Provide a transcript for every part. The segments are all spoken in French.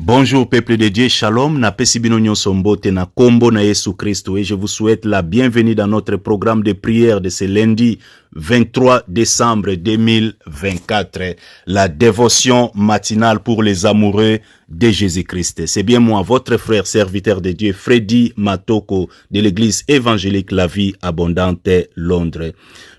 Bonjour peuple de Dieu, shalom, na pesi bino nyonso mbote na kombo na Yesu Christo et je vous souhaite la bienvenue dans notre programme de prière de ce lundi 23 décembre 2024, la dévotion matinale pour les amoureux de Jésus-Christ. C'est bien moi, votre frère serviteur de Dieu, Freddy Matoko de l'église évangélique La Vie Abondante, Londres.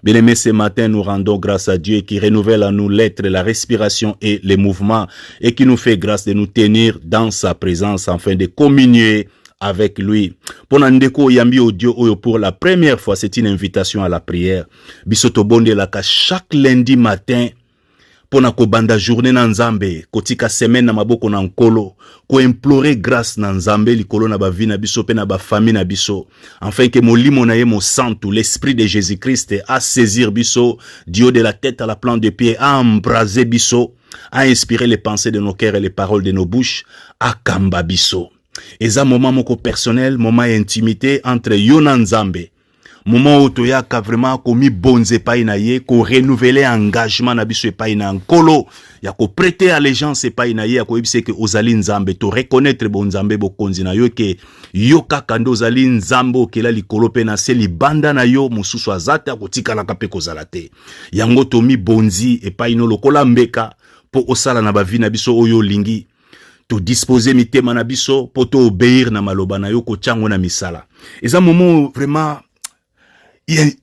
Bien-aimés, ce matin, nous rendons grâce à Dieu qui renouvelle à nous l'être, la respiration et les mouvements et qui nous fait grâce de nous tenir dans sa présence afin de communier avec lui. Pour Nandeko Yambi Audio pour la première fois, c'est une invitation à la prière. Bisoto Bonde Laka chaque lundi matin, pour na banda journée na Nzambe, kotika semaine na maboko na nkolo, ko implorer grâce na Nzambe likolo na ba vie na biso pe na ba famille na biso, afin que molimo na ye mo santo, l'esprit de Jésus-Christ a saisir biso du haut de la tête à la plante de pied, a embraser biso, a inspirer les pensées de nos cœurs et les paroles de nos bouches, a kamba biso. Et ça moment moko personnel, moment intimité entre yo na Nzambe. Moment où toya ka vraiment komi bonze pa na ye, ko renouveler engagement na biso pa na nkolo, ya ko prêter allégeance pa na ye, ya ko yebise que ozali Nzambe, to reconnaître bon Nzambe bo konzi na yo ke yo kaka ndo ozali Nzambe okela likolo pe na se libanda na yo mususu azata ko tikala ka pe kozala te. Yango tomi bonzi pa ino lokola mbeka po osala na ba vie na biso oyo lingi. To disposer mitema na biso po to obéir na maloba na yo ko tchango na misala. Et ça moment vraiment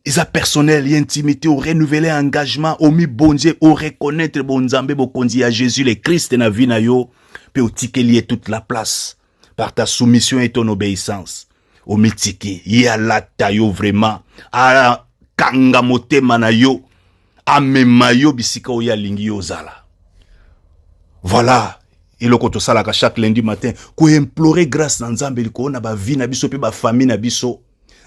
isa personnel, intimité, au renouveler engagement, au mi bondier, au reconnaître bon Nzambe bo konzi à Jésus le Christ na vie na yo, pe au tike lié toute la place par ta soumission et ton obéissance. Au mitiki, ya la tayo vraiment, a kanga motema na yo, a memayo bisika o ya lingi yo zala. Voilà. Et le koto salaka chaque lundi matin, ko implorer grâce na Nzambe liko na ba vie na biso pe ba famille na biso.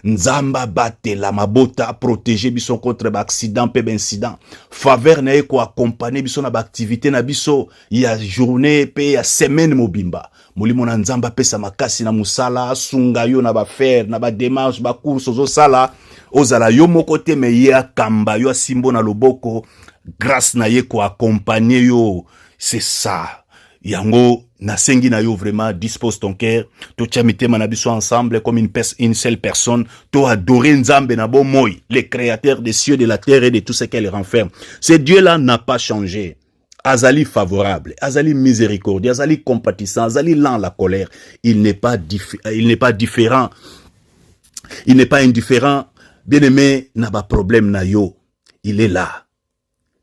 Nzamba bate la mabota protéger biso contre ba accident pe incident. Faveur na ko accompagner biso na ba activité na biso ya journée pe ya semaine mobimba. Molimo na Nzamba pesa makasi na musala sunga yo na ba faire na ba démarche ba course zo sala ozala yo moko te me ya kamba yo simbo na loboko grâce na ye ko accompagner yo. C'est ça. Yango nasengi na yo vraiment dispose ton cœur to chamite manabiso ensemble comme une seule personne to adorer Nzambe na bon moi le créateur des cieux de la terre et de tout ce qu'elle renferme. Ce Dieu là n'a pas changé. Azali favorable, Azali miséricordieux, Azali compatissant, Azali lent à la colère. Il n'est pas différent. Il n'est pas indifférent. Bien-aimé, n'a pas problème na yo. Il est là.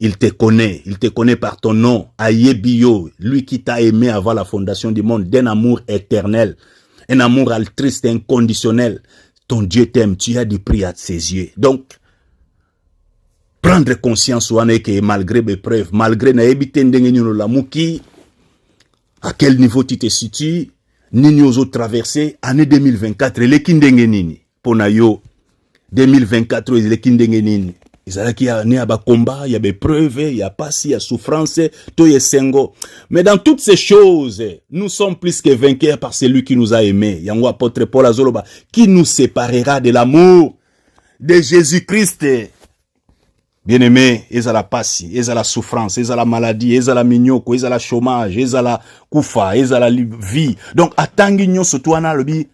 Il te connaît par ton nom, Ayebio, lui qui t'a aimé avant la fondation du monde, d'un amour éternel, un amour altruiste, inconditionnel. Ton Dieu t'aime, tu as du prix à ses yeux. Donc, prendre conscience que malgré mes preuves, malgré na ebite ndenge la mouki, à quel niveau tu te situes, nini ozo traversé, année 2024, le kindenge nini, pona yo, 2024, le kindenge nini. Il y a des combats, il y a des preuves, il y a pas il y a souffrance, tout est sengo. Mais dans toutes ces choses, nous sommes plus que vainqueurs par celui qui nous a aimés. Il y a un apôtre Paul Azoloba qui nous séparera de l'amour de Jésus-Christ. Bien-aimé, ils ont la passe, ils ont la souffrance, ils ont la maladie, ils ont la mignoko, ils ont la chômage, ils ont la koufa, ils ont la vie. Donc, attendons surtout en albi.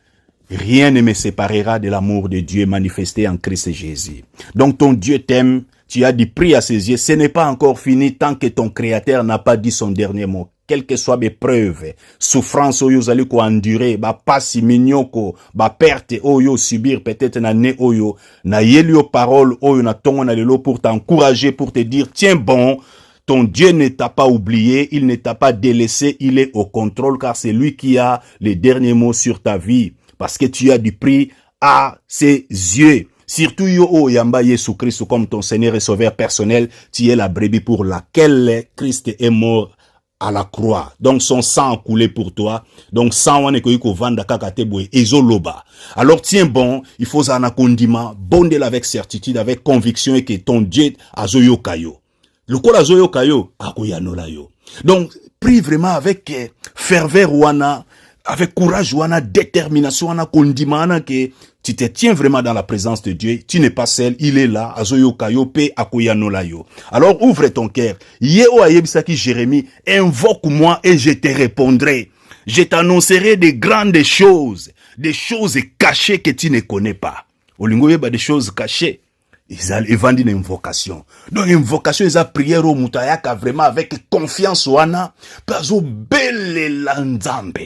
Rien ne me séparera de l'amour de Dieu manifesté en Christ Jésus. Donc ton Dieu t'aime, tu as du prix à ses yeux. Ce n'est pas encore fini tant que ton Créateur n'a pas dit son dernier mot. Quelles que soient mes preuves, souffrance oyo zali ko endurer, ba pasi mignoko, ba perte oyo subir peut-être na ne oyo, na yelio parole oyo na tongo na lelo pour t'encourager, pour te dire tiens bon. Ton Dieu ne t'a pas oublié, il ne t'a pas délaissé, il est au contrôle car c'est lui qui a les derniers mots sur ta vie. Parce que tu as du prix à ses yeux. Surtout yo yamba Yesu Christ comme ton Seigneur et Sauveur personnel, tu es la brebis pour laquelle Christ est mort à la croix. Donc son sang a coulé pour toi. Donc sang wane ko yiko vanda kakate boye ezoloba. Alors tiens bon, il faut un condiment, bondel avec certitude, avec conviction et que ton Dieu azoyo kayo. Le kol azoyo kayo akoyanola yo. Donc prie vraiment avec ferveur wana, avec courage wana, détermination wana, condiment que tu te tiens vraiment dans la présence de Dieu, tu n'es pas seul, il est là, azoyo kayo pe akoyanola yo. Alors ouvre ton cœur. Yeo ayebisaki Jérémie, invoque-moi et je te répondrai. Je t'annoncerai des grandes choses, des choses cachées que tu ne connais pas. Olingo yeba des choses cachées. Ils vendent une invocation. Donc, invocation, ils ont prière au Moutayaka vraiment avec confiance. Wana, pazo belle lanzambe.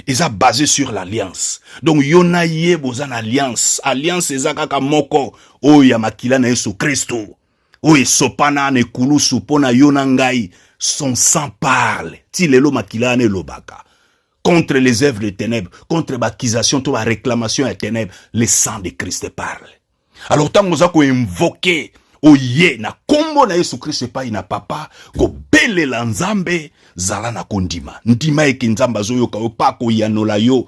Ils ont basé sur l'alliance. Donc, yona ye bozan alliance. Alliance, ils ont kaka moko. Oh, yamakila na Yesu Christo. Oh, sopana ne kulu supona yona ngai. Son sang parle. Ti lelo makila ne lobaka. Contre les œuvres des ténèbres, contre l'accusation, toute la réclamation des ténèbres, le sang de Christ parle. Alors, tant que vous invoqué, oye, na kombo na Yesu Christ pa ina papa, ko bele la nzambe, zala na kondima. Ndima eki nzamba zoyo ka opako yanola yo.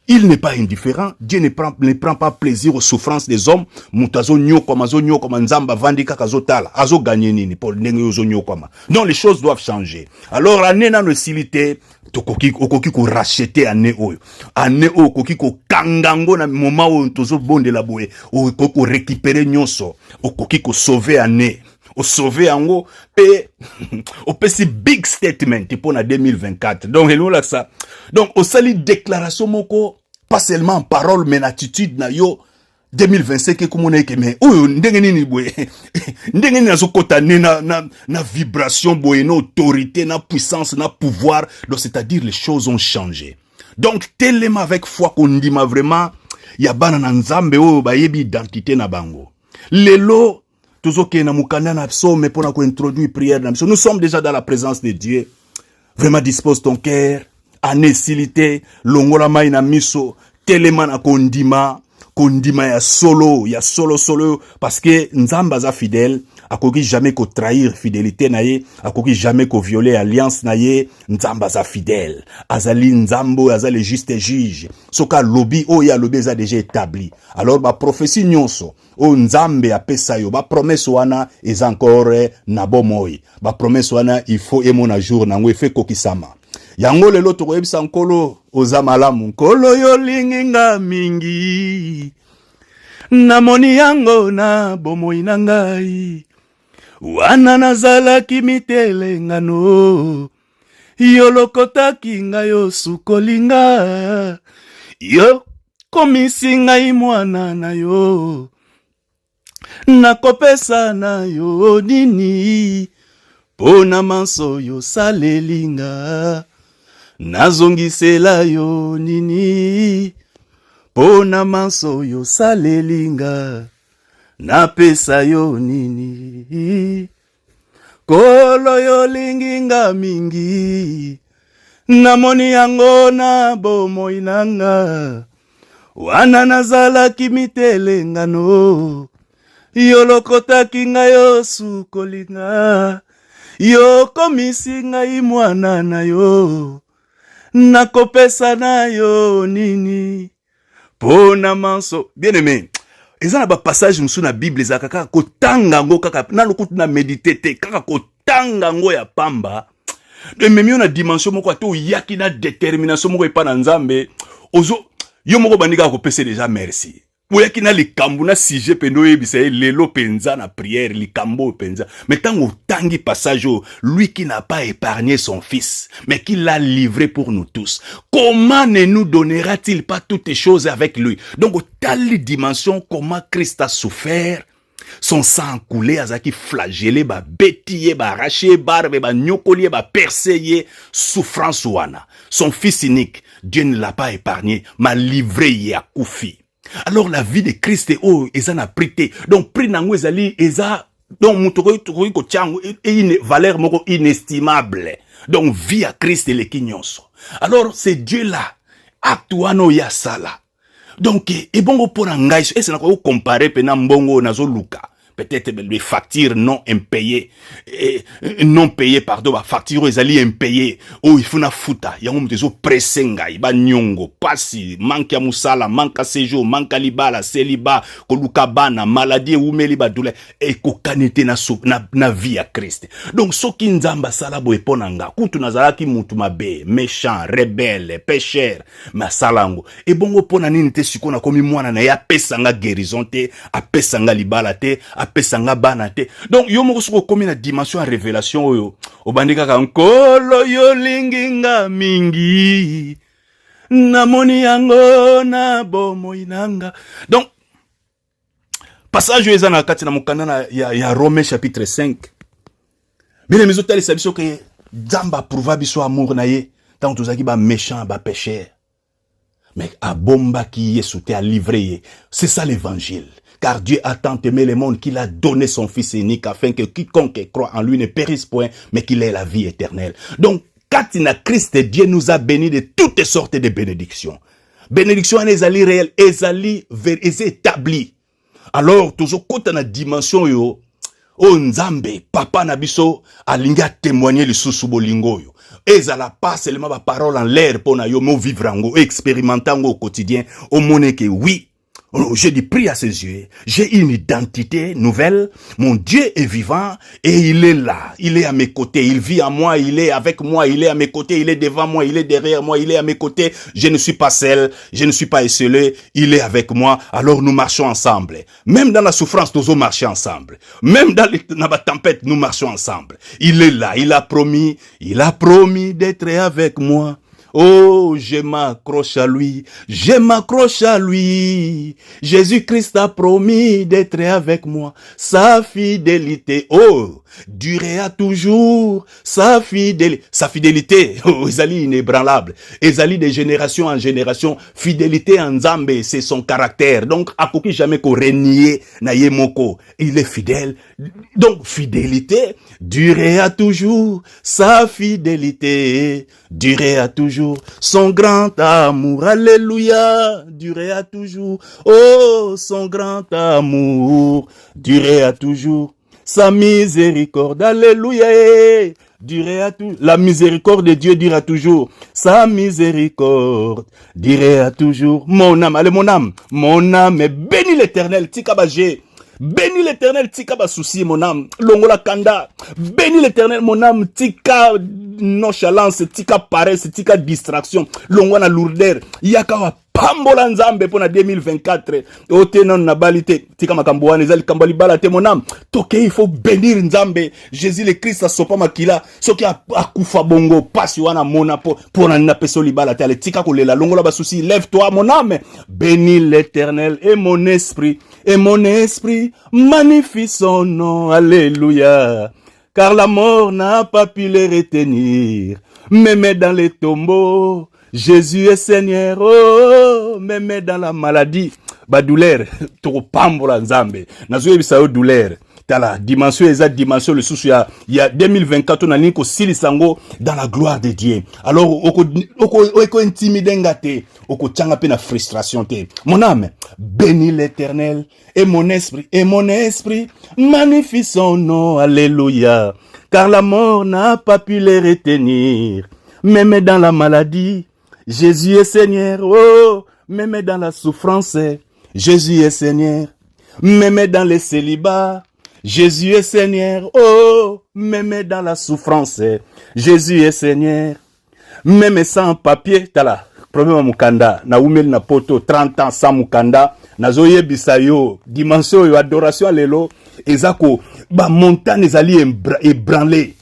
Il n'est pas indifférent. Dieu ne prend pas plaisir aux souffrances des hommes. Mutazo nyoko kama nzamba vandi kaka zotala. Azo gagné nini pour ndenge yozo nyoko kama. Donc les choses doivent changer. Alors année na no silité, okoki ko racheter année oyo. Année oyo okoki ko kangango na moment oyo tozo bonde la boye. Okoki ko récupérer nyonso. Okoki ko sauver année. O sauver yango pe o pesi big statement pour na 2024. Donc hello là ça. Donc au sali déclaration moko pas seulement en parole mais en attitude na yo 2025 comme on est que mais oh ndenge nini boye ndenge nini azokota na vibration boye na autorité na puissance na pouvoir. Donc c'est-à-dire les choses ont changé. Donc tellement avec foi qu'on dit ma vraiment ya bana na nzambe o ba yebi identité na bango. Lelo nous sommes déjà dans la présence de Dieu. Vraiment dispose ton cœur. Anécilité. Longola maina miso. Telemana kondima. Kondima ya solo. Parce que nzamba za fidèle. Akoki jamais ko trahir fidélité na ye. Akoki jamais ko violer alliance na ye. Nzamba za fidèle. Azali nzambo. Azali juste juge. Soka lobby. Oh ya lobby za déjà établi. Alors ba prophétie nyonso. O nzambe apesa yo ba promesse wana is encore na bomoi ba promesse wana il faut emona jour nango efe kokisama yango lelo to koyebisa nkolo oza malamu nkolo yo linginga mingi namoni yango na bomoi na ngai wana nazalaki mitelengano yo lokotaki ngai yo sukolinga yo komisi ngai mwana na yo nakopesa na yo nini pona manso yo salelinga nazongisela yo nini pona manso yo salelinga napesa yo nini kolo yo linginga mingi namoni yango na bomoi nanga wana nazalaki mitelengano yo lokotaki ngai yo sukolinga yo komisi ngai mwana na yo nakopesa na yo nini pona manso. Bien aimé, ezana ba passage musu na Bible ezaka kaka kotanga ngo kaka na lokutu na méditer kaka kotanga ngo ya pamba. De même na dimension moko to yaki na détermination moko epa na nzambe ozo yo moko bandika ko pesa déjà merci. Oyaki na likambo na sujet pendo yebisa lelo penza na prière likambo penza. Mais tango tangi passage lui qui n'a pas épargné son fils mais qui l'a livré pour nous tous. Comment ne nous donnera-t-il pas toutes les choses avec lui? Donc telle dimension comment Christ a souffert. Son sang coulé, azaki flagellé, ba bétillé, ba arraché, barbe, ba nyokolié, ba percé, souffrance wana. Son fils unique, Dieu ne l'a pas épargné, m'a livré à Koufi. Alors la vie de Christ est oh, eza na prité. Donc prix nango ezali eza donc mutoko ko tiango et une valeur moko inestimable. Donc vie à Christ et le kinyonso. Alors c'est Dieu là. Atuano ya sala. Donc et bongo pona ngai et c'est na ko comparer pena mbongo nazo luka. Peut-être les factures non impayées, non payées, pardon, factures ezali impayées. Oh, il faut na futa. Yango mtezo presenga, iba nyongo, pasi, manque ya musala, manque ya séjour, manque ya libala, célibat, koluka bana, maladie ou meliba douleur, et kokanete na vie à Christ. Donc, soki nzamba sala bo eponanga, kuntu nazalaki mutu mabe, méchant, rebelle, pécheur, ma salango. Et bongo pona nini te sikona komi mwana na ya pesanga guérison te, a pesanga libala te, a pesanga bana te. Donc yo moko soko komi na dimension ya révélation oyo obandika ka nkolo yo linginga mingi namoni yango na bomoi nanga. Donc passage oyo eza na kati na mokanda ya Romains chapitre 5. Bien mes hôtels ça biso que Nzambe approuva biso amour na ye tant tozaki ba méchant ba pécheur. Mais à bomba qui est sauté à livrer. C'est ça l'évangile. Car Dieu a tant aimé le monde qu'il a donné son Fils unique afin que quiconque croit en lui ne périsse point, mais qu'il ait la vie éternelle. Donc, quand il a Christ, Dieu nous a bénis de toutes sortes de bénédictions. Bénédiction en ezali réel, ezali établi. Alors, toujours quand on a dimension yo, oh Nzambe, papa nabiso, alinga témoigner le sous bolingo yo. Ezala pas seulement ma parole en l'air pour na yo mo vivre en expérimentant au quotidien au monde que oui. Je dis prie à ses yeux. J'ai une identité nouvelle. Mon Dieu est vivant et il est là. Il est à mes côtés. Il vit en moi. Il est avec moi. Il est à mes côtés. Il est devant moi. Il est derrière moi. Il est à mes côtés. Je ne suis pas seul. Je ne suis pas esselé. Il est avec moi. Alors nous marchons ensemble. Même dans la souffrance, nous allons marcher ensemble. Même dans la tempête, nous marchons ensemble. Il est là. Il a promis d'être avec moi. Oh, je m'accroche à lui, je m'accroche à lui. Jésus-Christ a promis d'être avec moi. Sa fidélité, oh, durera toujours. Sa fidélité, oh, ezali inébranlable. Ezali de génération en génération. Fidélité en Nzambe, c'est son caractère. Donc, akoki jamais ko renier na ye moko. Il est fidèle. Donc, fidélité, durera toujours. Sa fidélité, durera toujours. Son grand amour, alléluia, durera toujours. Oh, son grand amour, durera toujours. Sa miséricorde, alléluia, durera toujours. La miséricorde de Dieu durera toujours. Sa miséricorde durera toujours. Mon âme, allez mon âme, bénis l'Éternel, tikabajé. Bénis l'Éternel, tika ba souci mon âme. Longola kanda. Bénis l'Éternel mon âme, tika nonchalance, tika paresse, tika distraction. Longola lourdeur. Yaka wa pambola Nzambe pour na 2024. Ote non na balite. Tika makamboane zali kambali balate mon âme. Toke il faut bénir Nzambe. Jésus le Christ a sopa makila. Soki akufa bongo pasi wana mona pour na peso li balate. Ale tika kolela longola ba souci. Lève-toi mon âme. Bénis l'Éternel et mon esprit. Et mon esprit magnifie son nom, alléluia. Car la mort n'a pas pu les retenir. Même dans les tombeaux, Jésus est Seigneur. Oh, même dans la maladie, ba douleur, trop pambola Nzambe. Nazoye bisao douleur. Tala dimension exacte dimension le sous il y a 2024 on a linko silisango dans la gloire de Dieu. Alors oko intimider ngate, oko tchanga pe na frustration te. Mon âme, bénis l'Éternel et mon esprit magnifie son nom, alléluia. Car la mort n'a pas pu les retenir. Même dans la maladie, Jésus est Seigneur. Oh, même dans la souffrance, Jésus est Seigneur. Même dans les célibats, Jésus est Seigneur, oh, même dans la souffrance, Jésus est Seigneur, même sans papier, tala, problème à mukanda, na umel na poto, 30 ans sans mukanda, na zoye bisayo, dimension yo, adoration lelo, ezako, ba montagne ezali ébranlé.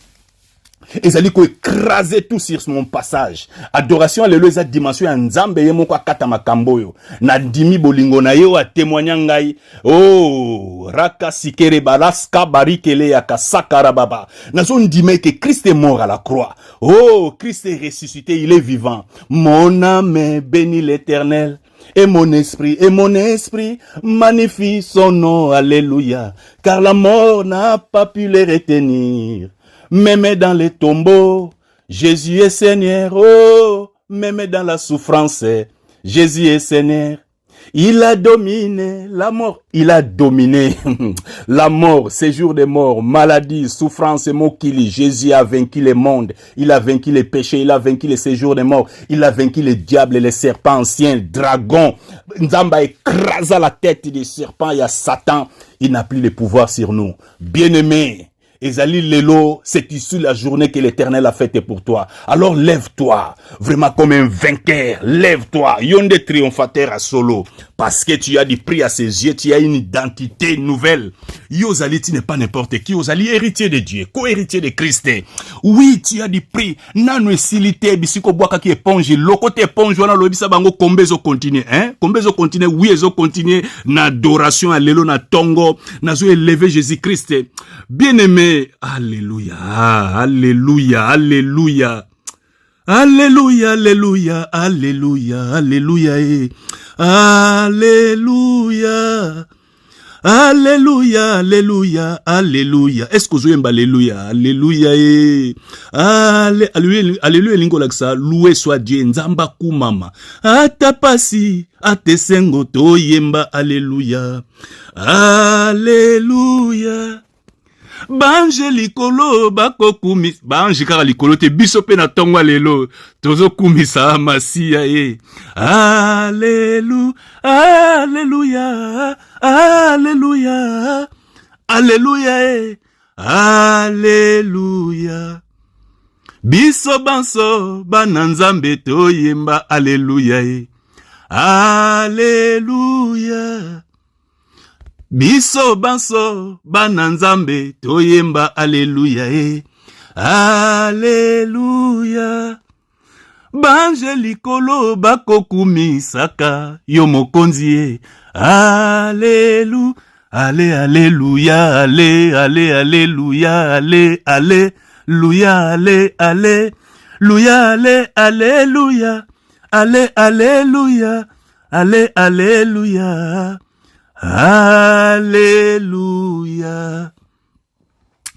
Ezali ko écraser tout sur mon passage. Adoration alléluia eza dimension ya Nzambe ye moko akata makambo yo. Na dimi bolingo na yo a témoigner ngai. Oh, raka sikere balaska barikele ya kasakara baba. Nazo ndime que Christ est mort à la croix. Oh, Christ est ressuscité, il est vivant. Mon âme bénit l'Éternel. Et mon esprit magnifie son nom, alléluia. Car la mort n'a pas pu les retenir. Même dans les tombeaux, Jésus est Seigneur. Oh, même dans la souffrance, Jésus est Seigneur. Il a dominé la mort. Il a dominé la mort, séjour des morts, maladie, souffrance, mokili. Jésus a vaincu le monde. Il a vaincu les péchés. Il a vaincu les séjours des morts. Il a vaincu les diables et les serpents anciens, dragons. Nzamba écrasa la tête des serpents et à Satan. Il n'a plus de pouvoir sur nous. Bien-aimés, Ezali lelo, c'est ici la journée que l'Éternel a faite pour toi. Alors lève-toi, vraiment comme un vainqueur. Lève-toi, yonde triomphateur à solo. Parce que tu as du prix à ses yeux, tu as une identité nouvelle. Yozali, tu n'es pas n'importe qui. Yozali, héritier de Dieu, co-héritier de Christ. Oui, tu as du prix. Nano esilite, bisiko boaka ki éponge. Lokote éponge, wana lobisa bango kombezo continue. Hein? Kombezo continue, oui, ezo continue. Na adoration, alléluia, na tongo. Nazo élever Jésus-Christ. Bien-aimé, alléluia, alléluia, alléluia. Alléluia, alléluia, alléluia, alléluia, alléluia, alléluia, alléluia, alléluia. Est-ce que vous avez alléluia, alléluia, alléluia, alléluia, lingo laksa, loué soit Dieu, nzamba kumama, atapasi, atesengo to yemba, alléluia, alléluia. Bange likolo bako kumisa bange kaka likolo te biso pe na tongo lelo tozo kumisa masia Alléluia, alléluia, alléluia, alléluia, alléluia. Biso banso bananzambe to yemba alléluia, alléluia. Biso banso bananzambe toyemba alléluia, alléluia. Bange likolo bakokumisaka yo mokonzi alléluia, allé alléluia, allé allé alléluia, allé alléluia, allé alléluia, allé alléluia, allé alléluia, allé alléluia. Alléluia.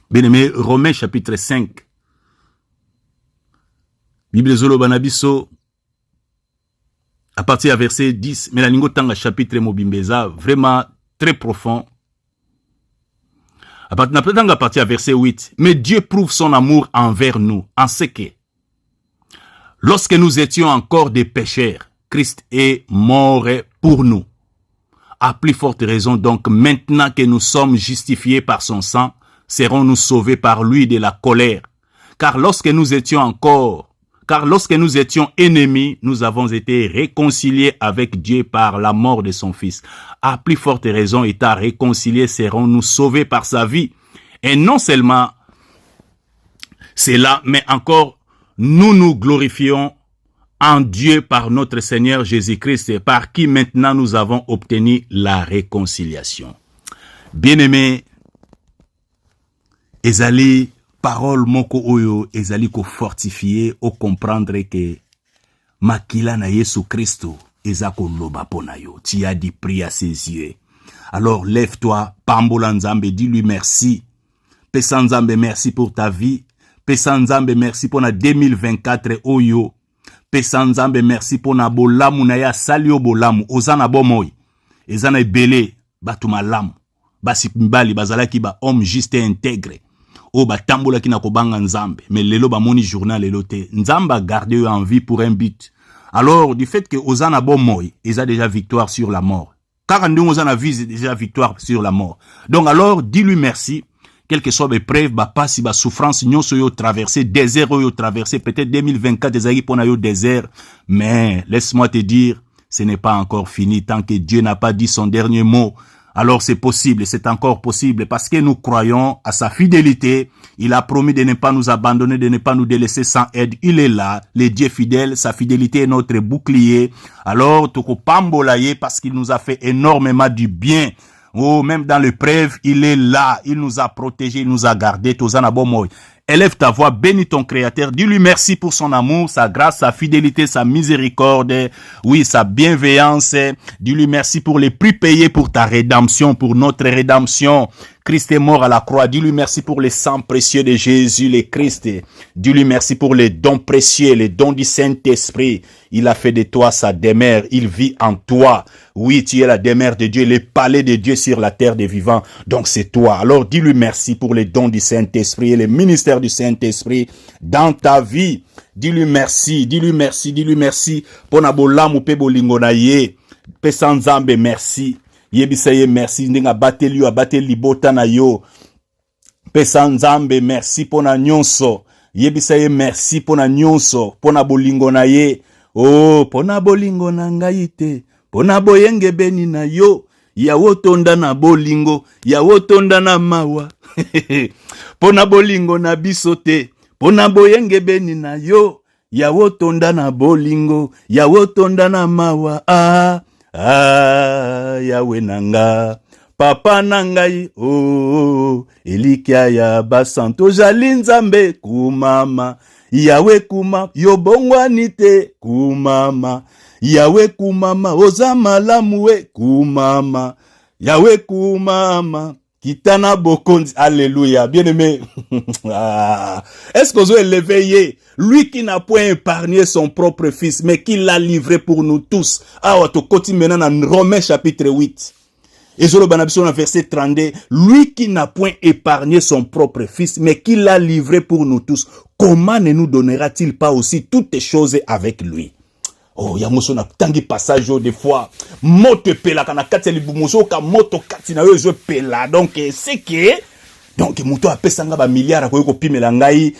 Bien-aimé, Romains chapitre 5. Bible Zolo Banabiso, à partir du verset 10, mais la lingo tanga chapitre Mobimbeza, vraiment très profond. À partir du verset 8, mais Dieu prouve son amour envers nous, en ce que, lorsque nous étions encore des pécheurs, Christ est mort pour nous. À plus forte raison, donc, maintenant que nous sommes justifiés par son sang, serons-nous sauvés par lui de la colère. Car lorsque nous étions ennemis, nous avons été réconciliés avec Dieu par la mort de son Fils. À plus forte raison, étant réconciliés, serons-nous sauvés par sa vie. Et non seulement cela, mais encore, nous nous glorifions en Dieu par notre Seigneur Jésus-Christ, par qui maintenant nous avons obtenu la réconciliation. Bien-aimés, ezali parole moko oyo, ezali ko fortifier, au comprendre que makila na Yesu Christo, ezako loba pona yo, tu as dit prier à ses yeux. Alors lève-toi, pambola nzambe, dis-lui merci. Pesa nzambe merci pour ta vie. Pesa nzambe merci pour na 2024 oyo. Pesa nzambe merci pour na bolamu na ya salio bolamu ozana bomoy ezana ebele batu malamu basi mbali bazalaki ba homme juste et intègre o batambola ki na kobanga nzambe mais lelo ba moni journal lelo te nzamba garder eux en vie pour un but. Alors du fait que ozana bomoy eza déjà victoire sur la mort, car ndongo ozana vie déjà victoire sur la mort. Donc alors dis-lui merci. Quelle que soit l'épreuve, pas si ba souffrance, nous sommes traversé désert, traversé peut-être 2024 des années pour nous désert, mais laisse-moi te dire, ce n'est pas encore fini tant que Dieu n'a pas dit son dernier mot. Alors c'est possible, c'est encore possible parce que nous croyons à sa fidélité. Il a promis de ne pas nous abandonner, de ne pas nous délaisser sans aide. Il est là, le Dieu fidèle, sa fidélité est notre bouclier. Alors toko pambolaye parce qu'il nous a fait énormément du bien. Oh, même dans l'épreuve, il est là. Il nous a protégés, il nous a gardés. Élève ta voix, bénis ton Créateur. Dis-lui merci pour son amour, sa grâce, sa fidélité, sa miséricorde. Oui, sa bienveillance. Dis-lui merci pour les prix payés pour ta rédemption, pour notre rédemption. Christ est mort à la croix. Dis-lui merci pour le sang précieux de Jésus, le Christ. Dis-lui merci pour les dons précieux, les dons du Saint-Esprit. Il a fait de toi sa demeure. Il vit en toi. Oui, tu es la demeure de Dieu, le palais de Dieu sur la terre des vivants. Donc c'est toi. Alors dis-lui merci pour les dons du Saint-Esprit et le ministère du Saint-Esprit dans ta vie. Dis-lui merci, dis-lui merci, dis-lui merci. Pona bolamu pe bolingo na ye. Pe sanzambe merci. Yebisaye merci. Ndenga bateli bota na yo. Pesa nzambe merci pona nyonso. Yebisa ye merci pona nyonso, pona bolingo na ye. Oh, pona bolingo na ngai te, pona boyenge beni na yo. Yawo tonda na bolingo, yawo tonda na mawa. Pona bolingo na biso te, pona boyenge beni na yo. Yawo tonda na bolingo, yawo tonda na mawa. Yawe nanga. Papa nangai, oh, elikia ya basanto jali nzambe kumama. Yawe kuma, yobongwani te kumama. Yawe kumama, oza malamu we kumama. Yawe kumama, kitana bokonzi. Alléluia, bien-aimé. Est-ce que vous avez élevé lui qui n'a point épargné son propre fils, mais qui l'a livré pour nous tous. Ah, tu continues maintenant dans Romains chapitre 8. Et sur le banabison, verset 32, lui qui n'a point épargné son propre fils, mais qui l'a livré pour nous tous, comment ne nous donnera-t-il pas aussi toutes les choses avec lui? Oh, ya moso na tangi passage des fois, moto pela kana kati libumoso ka moto kati na yo zo pela. Donc c'est que muto apesanga ba milliard ko ko pimela ngai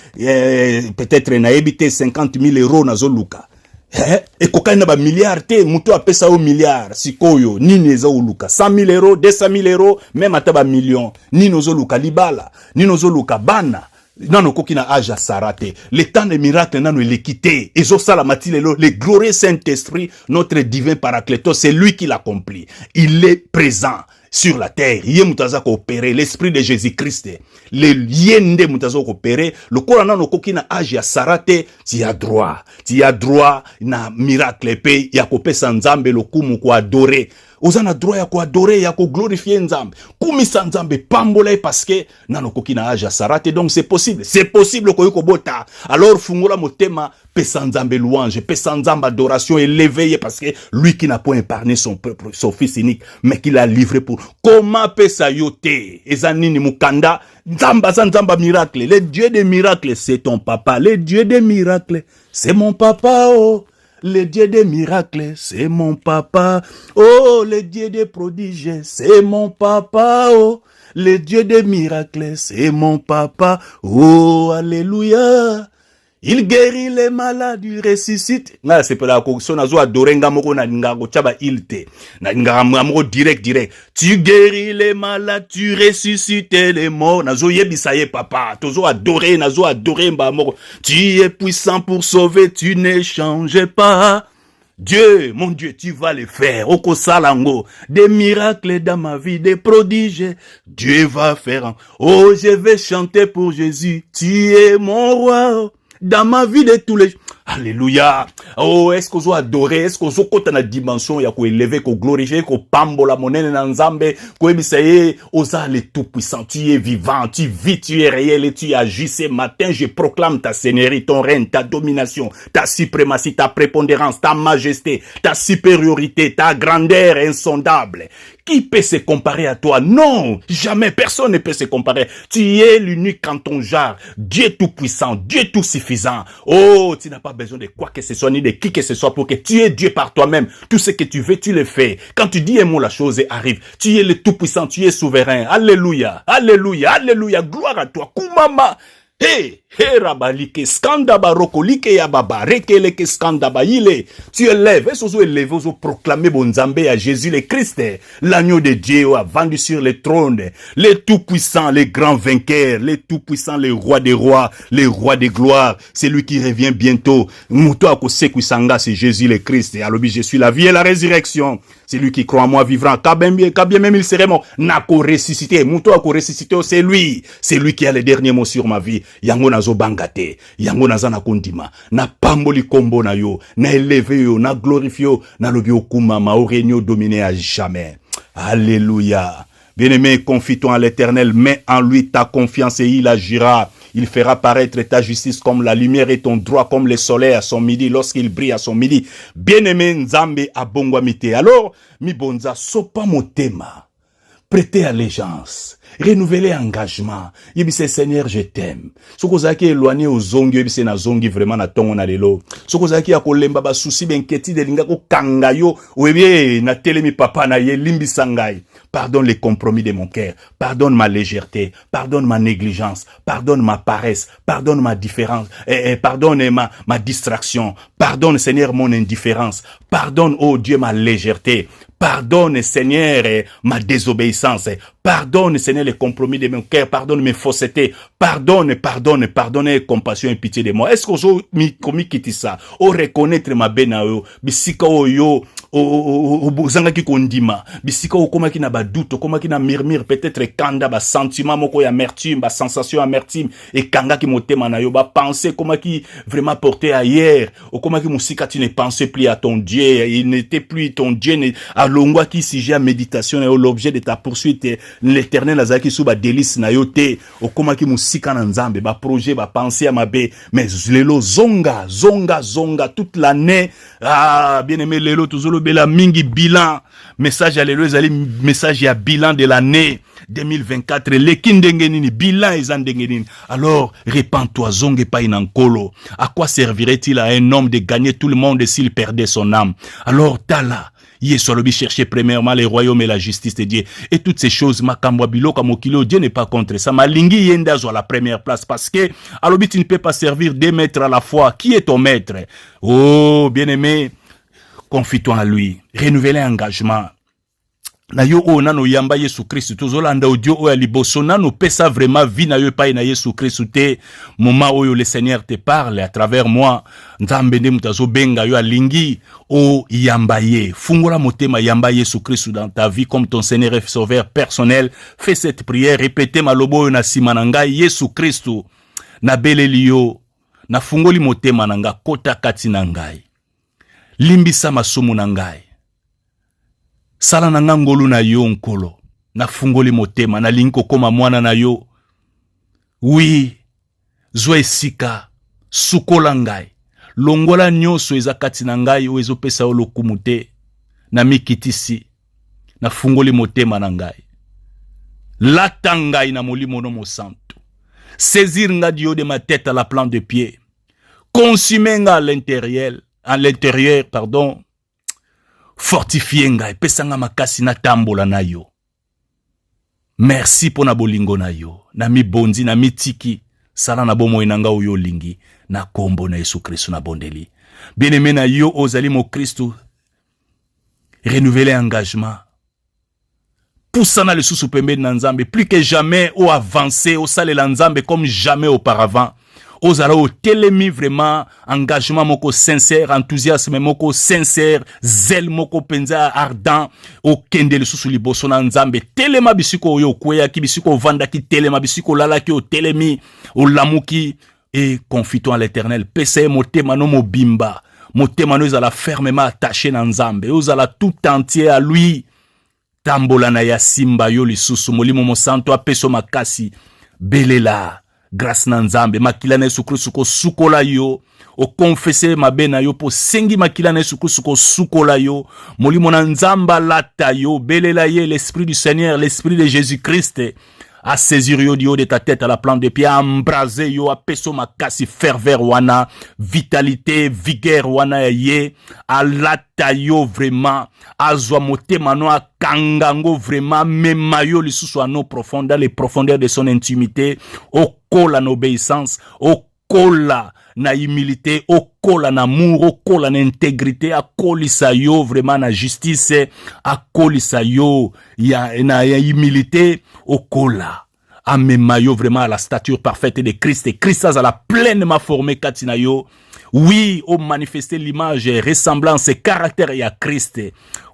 peut-être na ebité 50 000 euros na zo luka. Et kokana ba milliard te muto apesa o milliard sikoyo nini eza uluka 100 000 euros, 200 000 euros, même ataba million. Nino zo luka libala, nino zo luka bana. Non, koki na âge à sarate. Le temps des miracles nano il est quitté. Et la matilelo, le glorieux Saint-Esprit, notre divin paraclétos, c'est lui qui l'accomplit. Il est présent sur la terre. Yé mutaza ko opéré l'esprit de Jésus-Christ. Le yende mutaza ko opéré. Le corps nano koki na âge à sarate, tu as droit. Tu as droit na miracle pe ya ko pesa nzambe lo kumu ko adorer. Ozana droit ya ko adorer, ya ko glorifier nzambe. Kumisa nzambe pambola parce que nano koki na âge à sarate. Donc c'est possible. C'est possible ko yoko bota. Alors fungola motema pesa nzambe louange, pesa nzambe adoration et l'éveiller parce que lui qui n'a pas épargné son peuple, son fils unique, mais qui l'a livré pour. Comment pesa yote? Ezanini mukanda. Nzamba miracle. Le Dieu des miracles, c'est ton papa. Le Dieu des miracles, c'est mon papa, oh. Le Dieu des miracles, c'est mon papa. Oh, le Dieu des prodiges, c'est mon papa, oh. Le Dieu des miracles, c'est mon papa. Oh, alléluia. Il guérit les malades, il ressuscite. Là, c'est pour la correction. Nazo adorenga moko na ngago chaba ilte. Na ngago direct. Tu guéris les malades, tu ressuscites les morts. Nazo yebisaye papa. Tozo adorer, nazo adorer mba moko. Tu es puissant pour sauver, tu ne changes pas. Dieu, mon Dieu, tu vas le faire. Oko salango. Des miracles dans ma vie, des prodiges. Dieu va faire. Oh, je vais chanter pour Jésus. Tu es mon roi. Dans ma vie de tous les jours. Alléluia. Oh, est-ce que vous adorez? Est-ce que vous avez une dimension ya ko élever, ko glorifier, ko pambola monene na nzambe, ko ebisaye, osa le tout puissant, tu es vivant, tu vis, tu es réel et tu agis ce matin. Je proclame ta seigneurie, ton règne, ta domination, ta suprématie, ta prépondérance, ta majesté, ta supériorité, ta grandeur insondable. Qui peut se comparer à toi? Non, jamais personne ne peut se comparer. Tu es l'unique en ton genre. Dieu tout puissant, Dieu tout suffisant. Oh, tu n'as pas besoin de quoi que ce soit, ni de qui que ce soit pour que tu es Dieu par toi-même. Tout ce que tu veux, tu le fais. Quand tu dis un mot, la chose arrive. Tu es le tout puissant, tu es souverain. Alléluia, alléluia, alléluia. Gloire à toi. Kumama. Hey, rabalike skandaba rokolike ya baba rekeleke skandaba ile. Tu élèves, est-ce que vous élèvez, vous proclamez Bonzambé à Jésus le Christ, l'agneau de Dieu a vendu sur le trône, le tout-puissant, le grand vainqueur, le tout-puissant, le roi des rois, le roi des gloires, c'est lui qui revient bientôt. Muto akose kusanga, c'est Jésus le Christ. Alors je suis la vie et la résurrection. C'est lui qui croit en moi vivra. Quand bien même il serait mort, n'a qu'au ressusciter. Muto ako ressusciter, c'est lui. C'est lui qui a les derniers mots sur ma vie. Yango nazo bangate, yango nazana kondima, na pamboli kombo na yo, na élevé yo, na glorifié yo, na lobi okumama, au régno dominé à jamais. Alléluia. Bien-aimé, confie-toi en l'Éternel, mets en lui ta confiance et il agira. Il fera paraître ta justice comme la lumière et ton droit comme le soleil à son midi, lorsqu'il brille à son midi. Bien-aimé, Nzambe abongwa mite. Alors, mi bonza, sopa motema. prêter allégeance, renouveler engagement. Yebise Seigneur, je t'aime. Sokozaki éloigné aux zongi, yebise na zongi vraiment na tongo na lelo. Sokozaki akolemba ba souci benketi de linga ko kangayo, webie na telemi papa na ye limbi sangai. Pardonne les compromis de mon cœur. Pardonne ma légèreté. Pardonne ma négligence. Pardonne ma paresse. Pardonne ma différence. Pardonne ma distraction. Pardonne, Seigneur, mon indifférence. Pardonne, oh Dieu, ma légèreté. Pardonne, Seigneur, ma désobéissance. Pardonne, Seigneur, les compromis de mon cœur. Pardonne mes faussetés. Pardonne, compassion et pitié de moi. Est-ce que je me quitte ça? O reconnaître ma benao. Bisika o yo. O bozanga ki kondima. Bisika o koma ki na ba doute. Koma ki na murmure. Peut-être kanda ba sentiment moko ya amertume. Ba sensation amertume. Et kanga ki motema na yo. Ba pensée koma ki vraiment porté ailleurs. O koma ki musika tu ne pensais plus à ton Dieu. Il n'était plus ton Dieu. Longwa qui sujet à méditation et l'objet de ta poursuite l'éternel azaki sous ba délice na yote o koma ki musika na nzambe ba projet ba pensée à ma bé mais lelo zonga toute l'année bien aimé lelo tozolo bela mingi bilan message à lelo ezali message ya bilan de l'année 2024 lekindengenini bilan ezandengenini alors répands-toi zonge pa inankolo à quoi servirait-il à un homme de gagner tout le monde s'il perdait son âme alors tala Yesolobi chercher premièrement les royaumes et la justice de Dieu. Et toutes ces choses, makamwa biloka mokilo, Dieu n'est pas contre ça. Malingi yenda zo à la première place parce que, alobi tu ne peux pas servir deux maîtres à la fois. Qui est ton maître? Oh, bien-aimé, confie-toi à lui. Renouveler engagement. Na yo o nano yamba Yesu Christ tozolanda audio o ya liboso nano pesa vraiment vie na yo pa na Yesu Christ te moment oyo le Seigneur te parle à travers moi nzambe nde mutazo benga yo alingi o yamba ye fungola motema yamba Yesu Christ dans ta vie comme ton Seigneur et Sauveur personnel. Fais cette prière, répétez malobo na simananga Yesu Christ na beleli yo na fungoli motema nanga kota kati na ngai limbisa masumu na ngai sala na ngangolu na yo nkolo na fungoli motema na linko koma mwana na yo oui zwa esika sukola ngai longola nyonso eza kati na ngai o ezopesa o lokumu te na mikitisi na fungoli motema na ngai lata ngai na molimo no mosanto saisir nga Dieu de ma tête à la plante de pied consumer nga à l'intérieur pardon fortifier ngai pesanga makasi na tambola na yo merci pona bolingo na yo na mibonzi na mitiki sala na bomo inanga oyo lingi na kombo na Yesu Kristo na bondeli bien-aimé na yo ozali mo Kristo renouveler engagement poussana le sous pembe na nzambe plus que jamais au avancer au salela nzambe comme jamais auparavant ozala o telemi vraiment engagement moko sincère enthousiasme moko sincère zèle moko penza ardent o kende le susu liboso na nzambe telema bisiko oyo kweya ki bisiko vanda ki telema bisiko lala ki o telemi o lamuki et confie-toi à l'Éternel pese motema no mobimba motema no ezala fermement attaché na nzambe ozala tout entier à lui tambola na ya simba yo lisusu molimo mosanto apeso makasi belela grâce na nzambe makila na Yesu Kristo ko sukola yo o confesser mabe na yo po sengi makila na Yesu Kristo ko sukola yo molimo na nzamba lata yo belela ye l'esprit du Seigneur l'esprit de Jésus-Christ a saisir yo du haut de ta tête à la plante de pied, à embraser yo, a peso makasi ferveur wana, vitalité, vigueur wana ye, a lata yo vraiment, a zwa motema no a kangango vraiment, mema yo lisusu a no profondeur, les profondeurs de son intimité, au kola na obéissance, au kola na humilité, au kola na amour, au kola na intégrité, a kolisa yo vraiment na justice, a kolisa yo na humilité, au kola a mema yo vraiment à la stature parfaite de Christ, et Christ a la pleinement formé katina yo. Oui, au manifester l'image et ressemblance et caractère à Christ.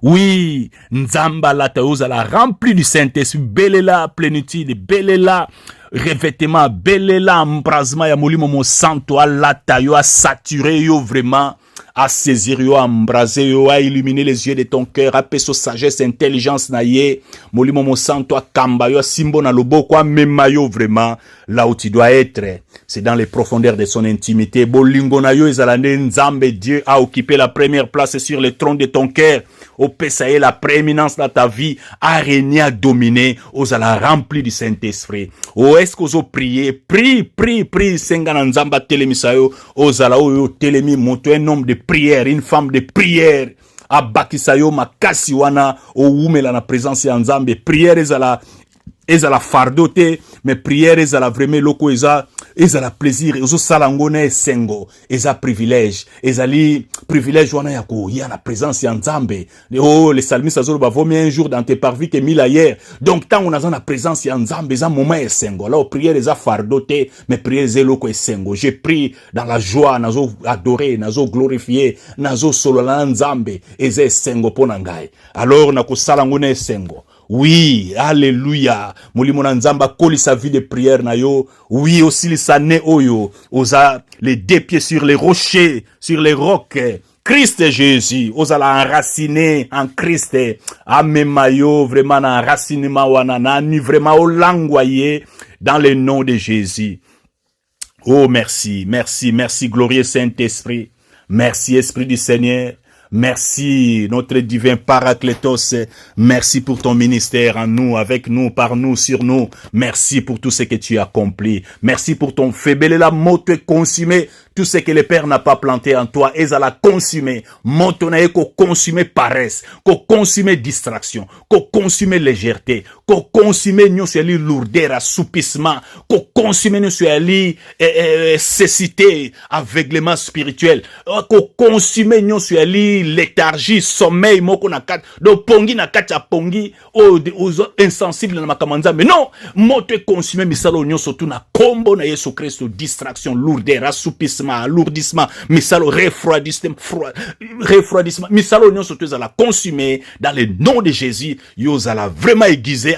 Oui, nzamba la taoza la rempli du Saint-Esprit, belela plénitude, belela revêtement, belela embrasement ya molimo mo santo a lata yo a saturé yo vraiment, a saisir yo, a embraser yo, a illuminer les yeux de ton cœur, a peso sagesse, intelligence na ye, molimo mo santo a kamba yo, a simbo na loboko, a mema yo vraiment là où tu dois être. c'est dans les profondeurs de son intimité. Bolingo na yo ezala nde Nzambe, Dieu a occupé la première place sur le trône de ton cœur. Au Pesaïe, la prééminence dans ta vie a régné, a dominé. Ozala rempli du Saint-Esprit. Oh, est-ce que vous priez? Prie. Sengana Nzamba telemisayo. Ozala oyo telemi monto un homme de prière, une femme de prière. Abakisayo makasi wana oumela na présence ya Nzambe. Prière ezala fardeau te, mais prière ezala vraiment loko ezala plaisir, ezo salangona esengo, eza privilège, ezali privilège wana ya na présence ya Nzambe. Oh, les salmistes azolo vaut mieux un jour dans tes parvis que 1000 ailleurs. Donc tant on a na présence ya Nzambe, eza moment esengo. Alors prière eza fardeau te, mais prière eza loko esengo. Je prie dans la joie, nazo adorer, nazo glorifier, nazo solola Nzambe, eza esengo pona ngai. Alors nako salangona esengo. Oui, alléluia. Moulimona Nzamba koli sa vie de prière na yo. Oui, aussi les sané oyo. Osa les deux pieds sur les rochers, sur les rocs. Christ Jésus. Osa la enraciner en Christ. Amemayo, vraiment enracinement wanana, ni vraiment au langoyer dans le nom de Jésus. Oh, merci, glorieux Saint-Esprit. Merci, Esprit du Seigneur. Merci, notre divin Paraclétos. Merci pour ton ministère en nous, avec nous, par nous, sur nous. Merci pour tout ce que tu as accompli. Merci pour ton faible la mot consumé. Tout ce que le Père n'a pas planté en toi, et à la consumer. Montonae ko consumer paresse, ko consumer distraction, ko consumer légèreté, ko consumer nyoseli lourdeur, assoupissement, ko consumer nyoseli cécité, aveuglement spirituel, ko consumer nyoseli léthargie, sommeil, moko na kat, do pongi na kat ya pongi, aux insensibles na makamanza, mais non, moto consumer misalo nyoso tu na kombo na Yesu Christ, distraction, lourdeur, assoupissement, alourdissement, misalo refroidissement, misalo nyon surtout à la consumer dans le nom de Jésus. Yo la vraiment aiguiser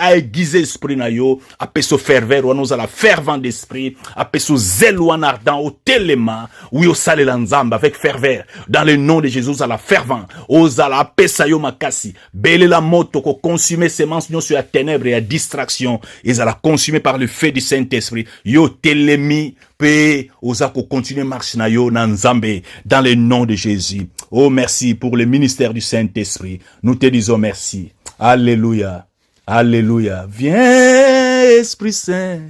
esprit na yo, apeso ferveur ou nous la fervent d'esprit, apeso zèle ou en ardent au téléma, oui au salé l'anzamba avec ferveur dans le nom de Jésus à la fervent, osala apesa yo makasi, belle la moto ko consumer semence nyon sur la ténèbre et la distraction, et à la consumer par le feu du Saint-Esprit. Yo télémi pe osako continuer marche na yo na Nzambe dans le nom de Jésus. Oh merci pour le ministère du Saint-Esprit. Nous te disons merci. Alléluia. Alléluia. Viens Esprit Saint.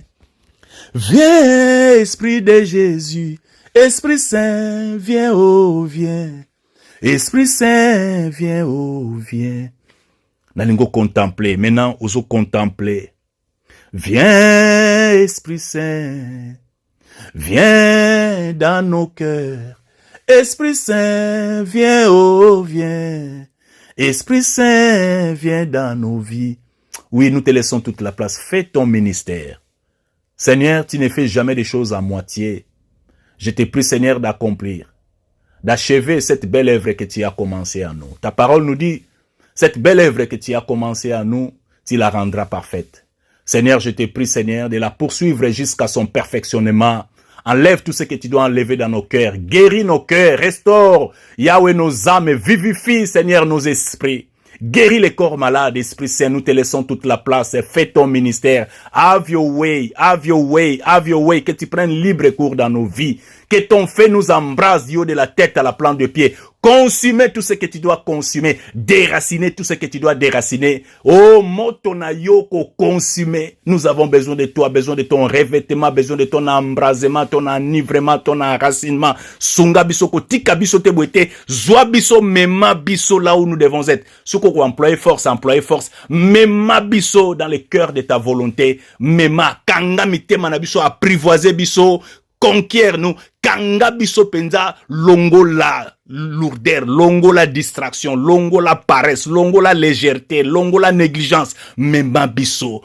Viens Esprit de Jésus. Esprit Saint, viens oh viens. Esprit Saint, viens oh viens. Nalingo contempler. Maintenant, oso contempler. Viens Esprit Saint. Viens dans nos cœurs. Esprit Saint, viens, oh, viens. Esprit Saint, viens dans nos vies. Oui, nous te laissons toute la place. Fais ton ministère. Seigneur, tu ne fais jamais des choses à moitié. Je te prie, Seigneur, d'accomplir, d'achever cette belle œuvre que tu as commencée à nous. Ta parole nous dit, cette belle œuvre que tu as commencée à nous, tu la rendras parfaite. Seigneur, je te prie, Seigneur, de la poursuivre jusqu'à son perfectionnement. Enlève tout ce que tu dois enlever dans nos cœurs. Guéris nos cœurs. Restaure, Yahweh, nos âmes. Vivifie, Seigneur, nos esprits. Guéris les corps malades, Esprit Saint. Nous te laissons toute la place. Fais ton ministère. Have your way, have your way, have your way. Que tu prennes libre cours dans nos vies. Que ton feu nous embrase, Dieu, de la tête à la plante de pied. Consumer tout ce que tu dois consumer. Déraciner tout ce que tu dois déraciner. Oh, motonayoko consumer. Nous avons besoin de toi, besoin de ton revêtement, besoin de ton embrasement, ton enivrement, ton enracinement. Sunga biso ko tika biso te boete. Zwa biso mema biso là où nous devons être. Soko ko employer force. Mema biso dans le cœur de ta volonté. Mema kanga mitema na biso apprivoiser biso. Conquiert nous, kanga biso penza, longo la lourdeur, longo la distraction, longo la paresse, longo la légèreté, longo la négligence, mema biso,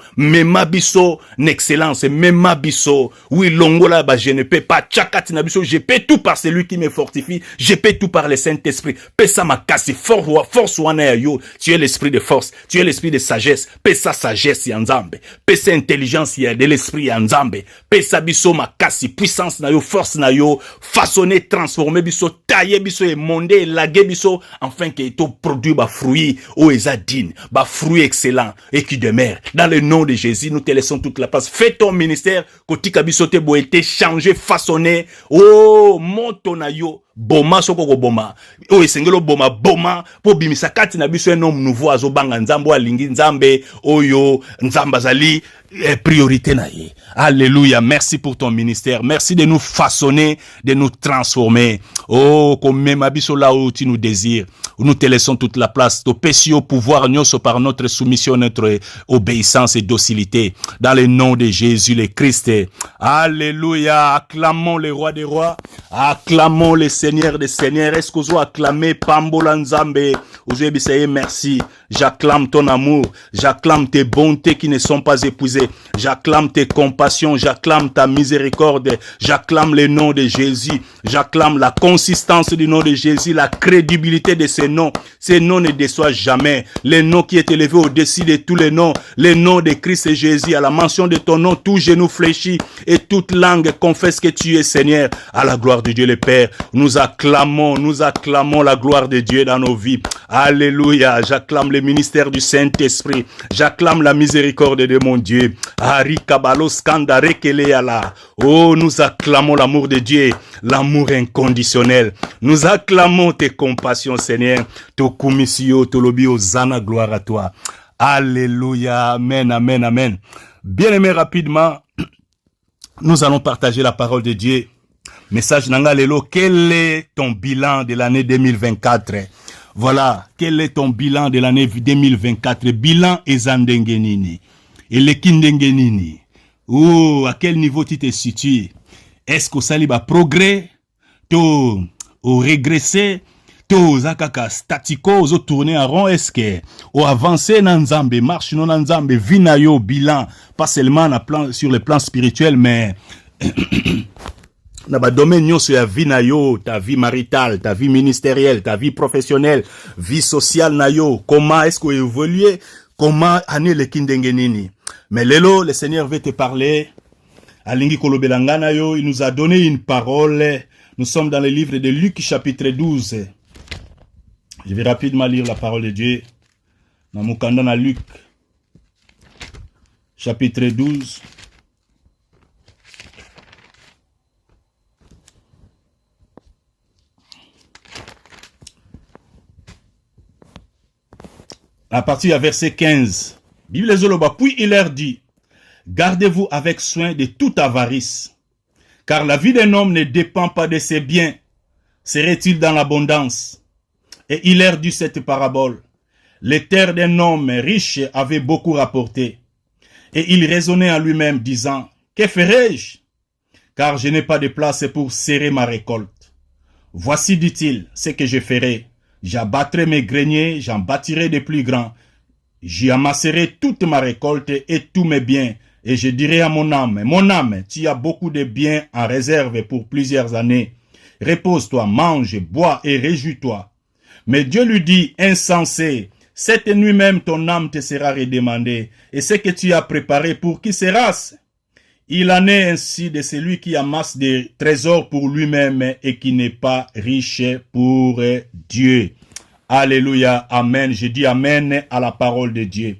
n'excellence, mema biso, oui, longo la, je ne peux pas, tchakati na biso, je peux tout par celui qui me fortifie, je peux tout par le Saint-Esprit, pesa makasi, force wana yo, tu es l'esprit de force, tu es l'esprit de sagesse, pesa sagesse yanzambe, pesa intelligence ya de l'esprit yanzambe, pesa biso makasi, puissance na yo, force na yo, yo façonner transformer biso tailler biso et monter laguer biso afin que to produit ba fruit o ezadine ba fruit excellent et qui demeure. Dans le nom de Jésus, nous te laissons toute la place. Fais ton ministère kotika biso te boete changer façonner oh moto na yo boma soko ko boma o esengelo boma boma po bimisa kati na biso un homme nouveau azobanga nzambo alingi nzambe oyo nzamba zali priorité na ye. Alléluia. Merci pour ton ministère. Merci de nous façonner, de nous transformer. Oh, comme même abisso là où tu nous désires. Nous te laissons toute la place. Te pécio pouvoir nous par notre soumission, notre obéissance et docilité. Dans le nom de Jésus le Christ. Alléluia. Acclamons le roi des rois. Acclamons le Seigneur des seigneurs. Est-ce que vous acclamez Pambola Nzambe? Vous avez merci. J'acclame ton amour. J'acclame tes bontés qui ne sont pas épuisées. J'acclame tes compassions, j'acclame ta miséricorde, j'acclame le nom de Jésus, j'acclame la consistance du nom de Jésus, la crédibilité de ce nom. Ce nom ne déçoit jamais. Le nom qui est élevé au-dessus de tous les noms, le nom de Christ et Jésus. À la mention de ton nom, tout genou fléchit et toute langue confesse que tu es Seigneur. À la gloire de Dieu le Père, nous acclamons la gloire de Dieu dans nos vies. Alléluia. J'acclame le ministère du Saint-Esprit. J'acclame la miséricorde de mon Dieu. Oh, nous acclamons l'amour de Dieu, l'amour inconditionnel. Nous acclamons tes compassions, Seigneur. Tokumisio, tolobi, Hosanna, gloire à toi. Alléluia. Amen, amen, amen. Bien-aimés, rapidement, nous allons partager la parole de Dieu. Message Nanga Lelo, quel est ton bilan de l'année 2024? Voilà, quel est ton bilan de l'année 2024? Bilan ezandengenini. Et le kindengenini. Oh, à quel niveau tu te situes? Est-ce que ça liba progrès? To au régressé? To zakaka statico, aux tourner en rond? Est-ce que au avancé nanzambe, marche non nanzambe, vinayo bilan, pas seulement sur le plan spirituel, mais dans le domaine sur la vie nayo, ta vie maritale, ta vie ministérielle, ta vie professionnelle, vie sociale nayo, comment est-ce que évoluer? Comment année le kindengenini? Mais lelo, le Seigneur veut te parler. Alingi kolobelangana yo, il nous a donné une parole. Nous sommes dans le livre de Luc chapitre 12. Je vais rapidement lire la parole de Dieu. Dans mon candan à Luc chapitre 12. À partir du verset 15, Bible Zoloba, puis il leur dit, gardez-vous avec soin de toute avarice, car la vie d'un homme ne dépend pas de ses biens. Serait-il dans l'abondance? Et il leur dit cette parabole. Les terres d'un homme riche avaient beaucoup rapporté. Et il raisonnait en lui-même, disant, que ferai-je? Car je n'ai pas de place pour serrer ma récolte. Voici, dit-il, ce que je ferai. J'abattrai mes greniers, j'en bâtirai de plus grands. J'y amasserai toute ma récolte et tous mes biens. Et je dirai à mon âme, tu as beaucoup de biens en réserve pour plusieurs années. Repose-toi, mange, bois et réjouis-toi. Mais Dieu lui dit, insensé, cette nuit même ton âme te sera redemandée. Et ce que tu as préparé, pour qui sera-ce? Il en est ainsi de celui qui amasse des trésors pour lui-même et qui n'est pas riche pour Dieu. Alléluia, amen. Je dis amen à la parole de Dieu.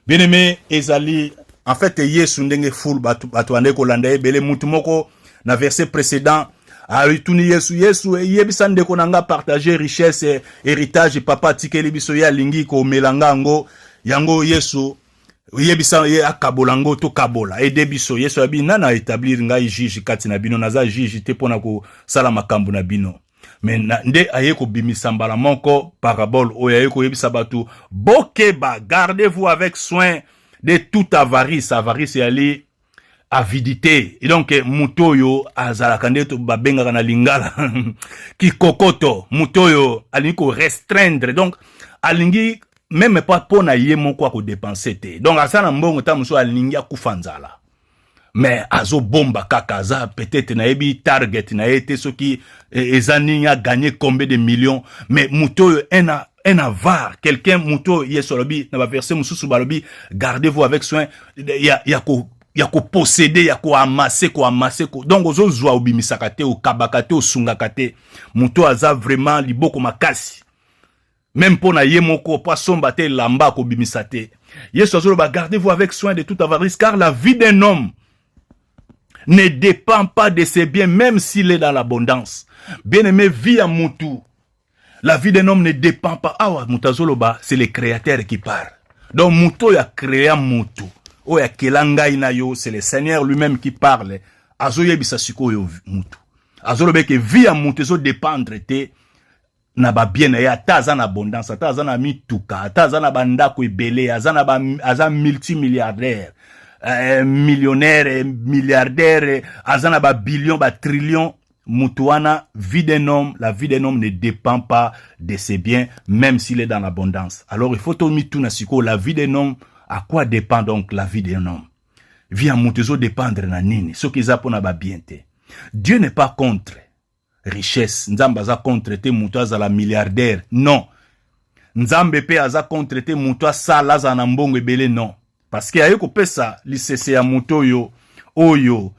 Bien-aimé, Ezali, en fait, Yesu ndenge ful batuande kolanda ebele mutu moko na verset précédent. Arituni Yesu yebisande ko nanga partager richesse héritage papa tikeli biso ya lingi ko melangango yango Yesu yebisa ye akabolango to kabola ede biso Yesu abi nana établir ngai juge kati na bino naza juge te pona ko sala makambu na bino. Mais nde aye ko bimisa mbala moko parabole o aye ko yebisa batu bokeba, gardez-vous avec soin de toute avarice. Avarice yali avidité. Et donc mutoyo azalakande to babenga kana lingala ki kokoto mutoyo alingi restreindre, donc alingi même pas pona ye moko ko dépenser te. Donc asana mbongo ta muso alingi akufanzala. Mais azo bomba kaka aza peut-être na yebi target na été ce qui ezani a gagné combien de millions, mais mutoyo un avare, quelqu'un muto yesolobi na ba verset mususu balobi, gardez-vous avec soin ya ya ko posséder, ya ko amasser. Donc ozo zwa obimisaka te, okabaka te, osungaka te. Muto aza vraiment liboko makasi. Même pour na yemoko, pour somba te lamba ko bimisate. Yesu azoloba, gardez-vous avec soin de toute avarice, car la vie d'un homme ne dépend pas de ses biens, même s'il est dans l'abondance. Bien-aimé, vie à Moutou. La vie d'un homme ne dépend pas. Ah ouais, Moutazoloba, c'est le créateur qui parle. Donc Moutou a créé Moutou. Oh ya kelanga inayo, c'est le Seigneur lui-même qui parle. Azoye bisasiko yo Moutou. Azoloba que vie à Moutou zo dépendre te na ba bien ya ata en abondance, ata za na mituka, ata za na bandako ebele, aza multimilliardaire. Millionnaire, milliardaire, azana ba billion, ba trillion, Moutouana, vie d'un homme, la vie d'un homme ne dépend pas de ses biens, même s'il est dans l'abondance. Alors il faut tout nasiko, la vie d'un homme, à quoi dépend donc la vie d'un homme? Vie à Moutouzo dépendre na nini, ce qui est na ba bienté. Dieu n'est pas contre richesse, Nzamba za contre te Moutouaza la milliardaire, non. Nzambe pe aza contre te Moutouaza la za na mbongo ebele, non. Parce que ayeko pesa lisese ya moto yo oyo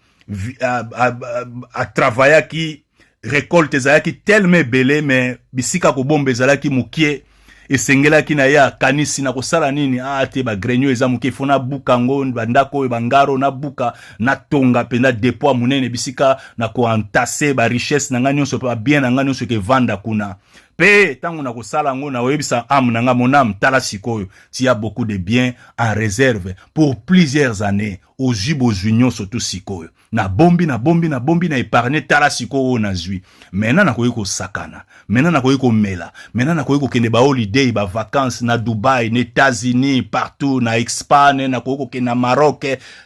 a travailler qui récolte zalaki tellement belé mais bisika ko bombe zalaki mukie esengela ki na ya kanisi na kosala nini te ba grenyo eza mukie fona bukango bandako bangaro na buka na tonga penda dépôt munene bisika na ko entasser ba richesse na ngani so pa bien na ngani so ke vanda kuna. Pe tango na kosala ngo na webisa na nga monam tala sikoyo ti a beaucoup de biens en réserve pour plusieurs années aux unions surtout sikoyo na bombi na épargner tala sikoyo na zui maintenant na koyiko sakana maintenant na koyiko mela maintenant na koyiko kende ba holiday ba vacances na Dubai na États-Unis partout na Espagne na koyiko kende na Maroc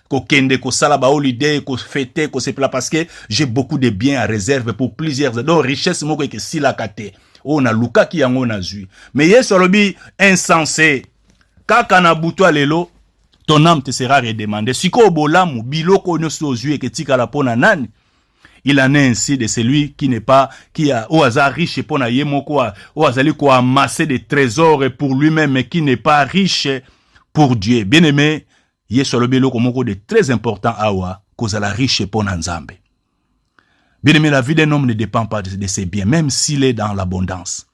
ko kende ko sala ba holiday ko fêter ko se pla parce que j'ai beaucoup de biens en réserve pour plusieurs années donc richesse moko ke sila kate. Oh na luka ki yango na zui. Mais Yesu alobi insensé. Kaka na buto lelo, ton âme te sera redemandée. Siko bolamu biloko nyoso zui ke tika la pona nani. Il en est ainsi de celui qui n'est pas qui a au hasard riche pona yemoko au hasard ko amasser des trésors pour lui-même mais qui n'est pas riche pour Dieu. Bien-aimé, Yesu alobi loko moko de très important awa kozala riche pona Nzambe. Bien-aimé, la vie d'un homme ne dépend pas de ses biens, même s'il est dans l'abondance.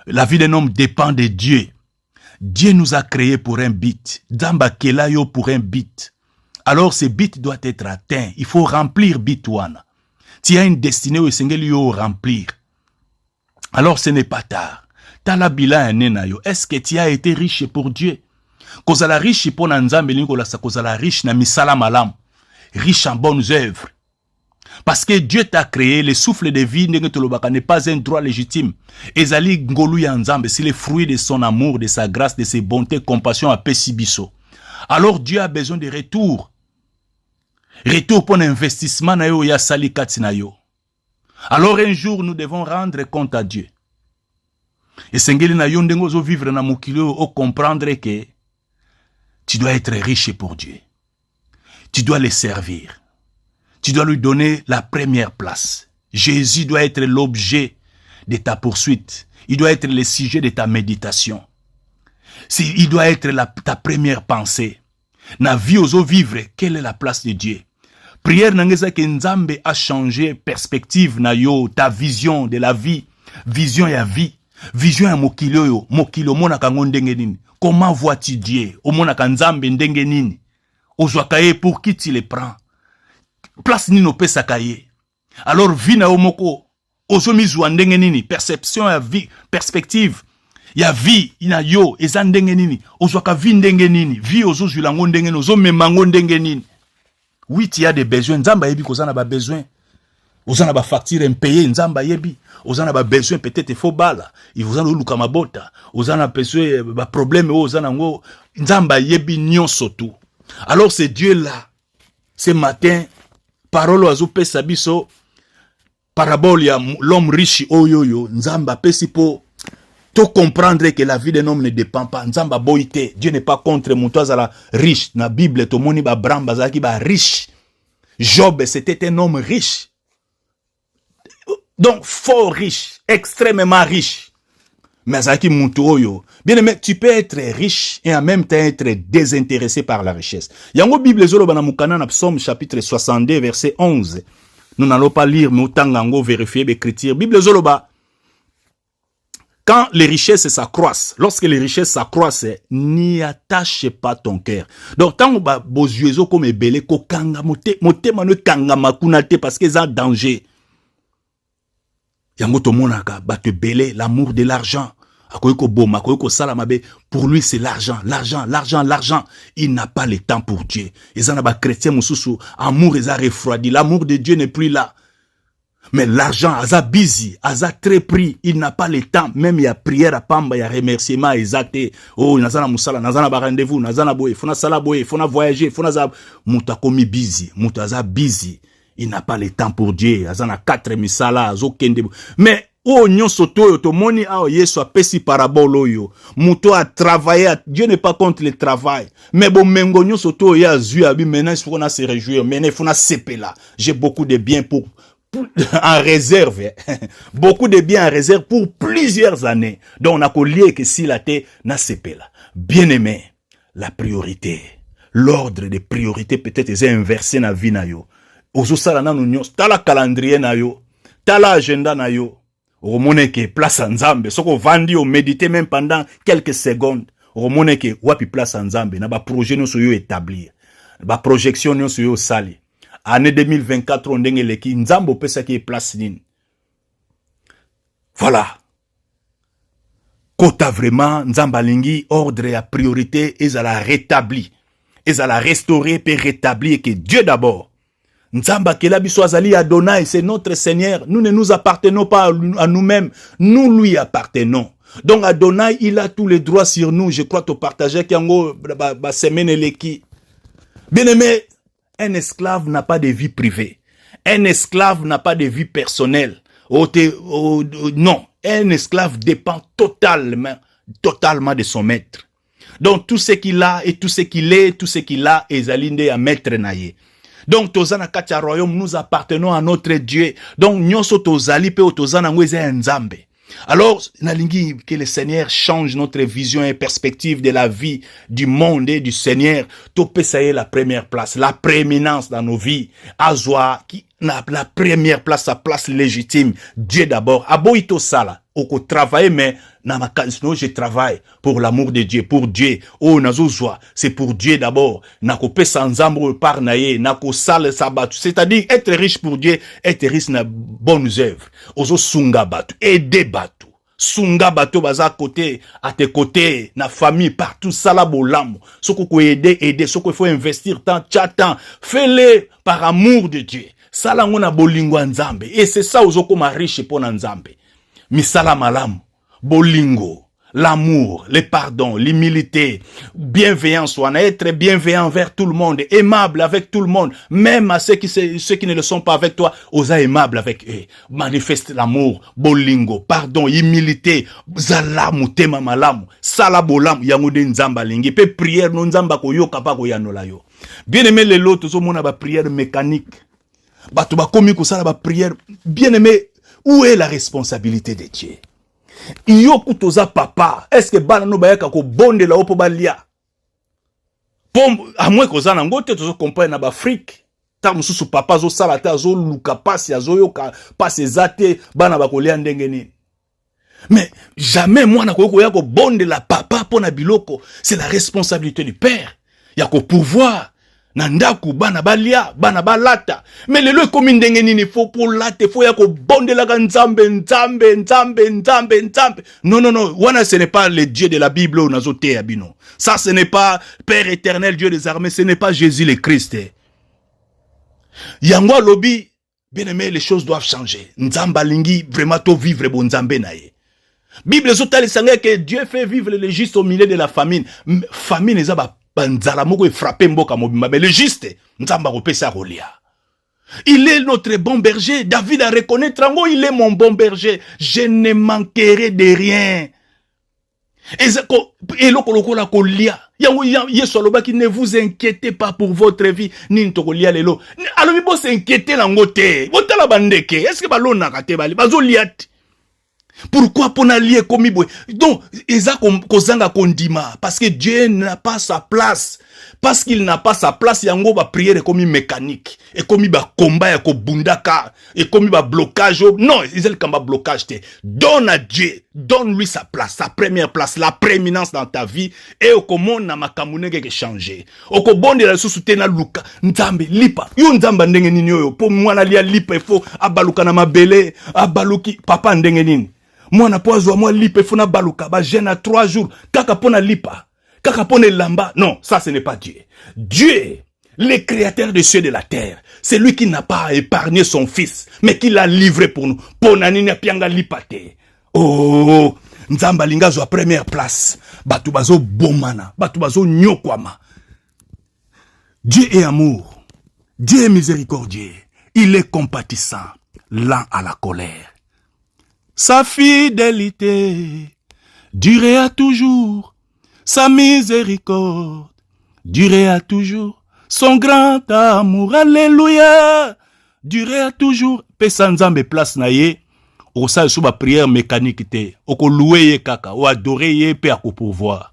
La vie d'un homme dépend de Dieu. Dieu nous a créés pour un but. Damba kelayo pour un but. Alors ce but doit être atteint. Il faut remplir bitouana. Tu as une destinée où il faut remplir. Alors ce n'est pas tard. Tala bila nenayo. Est-ce que tu as été riche pour Dieu? Kozala riche pour Nzambe lingola sa kozala riche na misala malam. Riche en bonnes œuvres. Parce que Dieu t'a créé, le souffle de vie n'est pas un droit légitime. Ezali ngolu ya Nzambe, c'est le fruit de son amour, de sa grâce, de ses bontés, compassion à Pesibiso. Alors Dieu a besoin de retour. Retour pour l'investissement na yo ya sali kati na yo. Alors un jour nous devons rendre compte à Dieu. Et sengeli na yo ndengo zo vivre na mokili o comprendre que tu dois être riche pour Dieu. Tu dois le servir. Tu dois lui donner la première place. Jésus doit être l'objet de ta poursuite. Il doit être le sujet de ta méditation. Il doit être ta première pensée. Na vie ozo vivre, quelle est la place de Dieu? Prière nangeza ke Nzambe a changé perspective na yo, ta vision de la vie. Vision ya vie. Vision ya mokilo yo. Mokilo mona kango ndenge nini. Comment vois-tu Dieu? Omona ka Nzambe ndenge nini? Ozwakaye pour qui tu le prends? Place nino pesa kaye. Alors vie na omoko ozo mizwa ndenge nini, perception ya vie, perspective ya vie ina yo eza ndenge nini, ozo ka vie ndenge nini, vie ozo zulango ndenge nini, ozo memango ndenge nini. Oui, tu as des besoins, Nzamba yebi kozana ba besoin. Ozana ba facture impayé, Nzamba yebi. Ozana ba besoin peut-être faut bala. Il vous en luka mabota. Ozana besoin ba problème ozana ngo Nzamba yebi nyonso tout. Alors c'est Dieu là. Ce matin parole oazo pesa biso parabole ya l'homme riche oyoyo Nzamba pesi po to comprendre que la vie d'un homme ne dépend pas Nzamba boité. Dieu n'est pas contre montoise à la riche na Bible to moni ba bramba zaki ba riche. Job c'était un homme riche. Donc fort riche, extrêmement riche. Mais azaki mutu oyo. Bien aimé, tu peux être riche et en même temps être désintéressé par la richesse. Yango Bible zolo bana mukana na Psaume chapitre 62 verset 11. Nous n'allons pas lire, mais autant gango vérifier l'écriture. Bible zolo ba. Quand les richesses s'accroissent, lorsque les richesses s'accroissent, n'y attache pas ton cœur. Donc, tant que vos yeux comme belé, ko kanga mote manu kanga makunate parce qu'ils ont danger. Yango to monaka ba te belé l'amour de l'argent. Akoyko boma, akoyko salamabe. Pour lui c'est l'argent, l'argent, l'argent, l'argent. Il n'a pas le temps pour Dieu. Ils en a ba chrétien mususu, amour ils a refroidi. L'amour de Dieu n'est plus là. Mais l'argent, aza busy, aza très pris, il n'a pas le temps. Même il y a prière à pamba, il y a remerciement, exacté. Oh, nazana musala, nazana ba rendez-vous, nazana boye, fona sala boye, fona voyager, fona za muta komi busy, muta aza busy. Il n'a pas le temps pour Dieu. Azana 4 misala, azo kende. Mais oh nyonso to to moni a yeso apesi parabole yo. Muto a travaillé, Dieu n'est pas contre le travail. Mais bon mengo nyonso to ya zui abi maintenant il faut se réjouir, maintenant il faut na sepela. J'ai beaucoup de biens pour en réserve, beaucoup de biens en réserve pour plusieurs années. Donc on a collié que si la terre n'a pas là. Bien aimé, la priorité, l'ordre des priorités peut-être est inversé dans la vie na yo. Ozo sala na nunyo, tala calendrier na yo, tala agenda na yo. Romone ke place en Nzambe, soko vandi o méditer même pendant quelques secondes. Romone ke wapi place en Nzambe, na ba projet no so yo établir, ba projection no so yo sali. Année 2024, on dengue leki, Nzambo pesa ki place nini. Voilà. Kota vraiment, Nzamba lingi, ordre à priorité, et à la rétablir. Et à la restaurer, puis rétablir, que Dieu d'abord. Nzamba kela biso azali Adonai, c'est notre Seigneur. Nous ne nous appartenons pas à nous-mêmes, nous lui appartenons. Donc Adonai, il a tous les droits sur nous. Je crois te partager kiango ba semaine leki. Bien aimé, un esclave n'a pas de vie privée. Un esclave n'a pas de vie personnelle. Non, un esclave dépend totalement de son maître. Donc tout ce qu'il a et tout ce qu'il est, tout ce qu'il a est aligné à maître naye. Donc tozana katia royaume, nous appartenons à notre Dieu. Donc nyonso tozali pe tozana ngweze nzambe. Alors, nalingi que le Seigneur change notre vision et perspective de la vie, du monde et du Seigneur. Topé ça y est la première place, la prééminence dans nos vies. Azwa qui n'a la première place, sa place légitime. Dieu d'abord. Aboito sala. Oko travailler mais na ma sinon je travaille pour l'amour de Dieu, pour Dieu. Oh nazozwa, c'est pour Dieu d'abord. Nako pesa nzambo par naye, nako sale sabat. C'est-à-dire être riche pour Dieu, être riche na bonnes œuvres. Ozo sunga batu, aider batu. Sunga bato baza côté, à tes côtés, na famille, partout, sala bolam. Soko ko aider, soko il faut investir tant, temps. Fais-le par amour de Dieu. Sala ngona bolingo nzambe. Et c'est ça ozo koma riche pour nzambe. Misala malam, bolingo, l'amour, le pardon, l'humilité, bienveillance, on a être bienveillant envers tout le monde, aimable avec tout le monde, même à ceux qui ne le sont pas avec toi, osa aimable avec eux. Manifeste l'amour, bolingo, pardon, humilité, zalamu, tema malamu, sala bolam, yangude nzamba lingi, pe prière non nzamba ko yo kapa ko yanola yo. Bien aimé les lots, zo mona ba prière mécanique. Bato ba komi ko sala ba prière, bien aimé. Où est la responsabilité de Dieu? Iyo kutoza papa, est-ce que bana no bayaka ko bonde la opo balia? Pom à moins ko zana ngote tozo comprendre na ba Afrique. Ta mususu papa zo sala ta zo luka pasi azo yoka pasi zate bana bakolia ndenge nini. Mais jamais moi na ko yako bonde la papa pona biloko, c'est la responsabilité du père. Yako pouvoir Nandaku bana balia, bana balata. Mais le comme ndenge nini faut pour late, faut yako bonde la nzambe. Non. Wana ce n'est pas le Dieu de la Bible ou nazote abino. Ça ce n'est pas Père éternel, Dieu des armées, ce n'est pas Jésus le Christ. Yangwa lobby, bien aimé, les choses doivent changer. Nzamba lingi vraiment to vivre bon nzambe naye. Bible zotali sanga que Dieu fait vivre les justes au milieu de la famine. Famine ezaba banzala moko e frappé mboka mobimba, mais le juste nzamba kopesa rolia. Il est notre bon berger. David a reconnu trango, il est mon bon berger. Je ne manquerai de rien. Et lokola kolia. Yesu alobaki ne vous inquiétez pas pour votre vie. Ni ntokolia lelo. Alors il s'inquiéter lango te. Botala bandeke. Est-ce que balona kate bali bazoliat? Pourquoi pour lier comme boy? Donc, eza kozanga kondima parce que Dieu n'a pas sa place. Parce qu'il n'a pas sa place, yango ba prière comme mécanique et comme ba combat ya ko bundaka et comme ba blocage. Non, il est comme blocage te. Donne à Dieu, donne-lui sa place, sa première place, la prééminence dans ta vie et au comment na makamune ke changer. Oko bonde la soutena luka nzambe lipa. Yo nzamba ndenge nini yo po mwana lia lipa il faut abaluka na mabele, abaluki papa ndenge nini. Mwana pozo moi lipa il faut na baluka ba jeune à 3 jours kaka pona lipa. Lamba, non, ça ce n'est pas Dieu. Dieu, le créateur des cieux et de la terre, c'est lui qui n'a pas épargné son fils, mais qui l'a livré pour nous. Ponanina pianga lipate. Oh, Nzamba linga zo première place. Batubazo bomana, batubazo nyokwama. Dieu est amour. Dieu est miséricordieux. Il est compatissant, lent à la colère. Sa fidélité durera toujours. Sa miséricorde durera toujours. Son grand amour, alléluia, durera toujours. Pesa nzambe place na ye. Oko sa sous ba prière mécanique te. Oko louer ye kaka. Ou adorer ye pe ako pouvoir.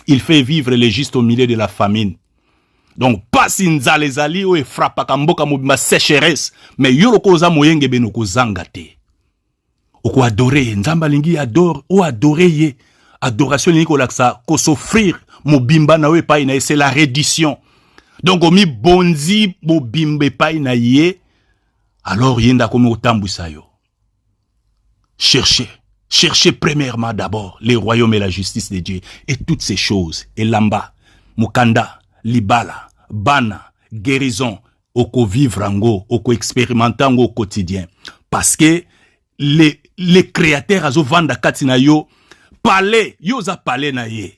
Il fait vivre les justes au milieu de la famine. Donc, pas si nzale zali ou frappa kamboka mobima sécheresse. Mais yoroko za moyenge benoko zangate. Oko adorer. Nzamba lingi adore. Ou adorer ye. Adoration lingi kolaksa ko s'offrir mobimba na we pa ina c'est la reddition. Donc omi bonzi mobimbe pa ina ye alors yenda komi otambwisa yo. Cherchez premièrement d'abord les royaumes et la justice de Dieu et toutes ces choses et lamba mukanda libala bana guérison oko vivre ango oko expérimenter ango au quotidien parce que les créateurs azo vanda katina yo parler yoza parler na ye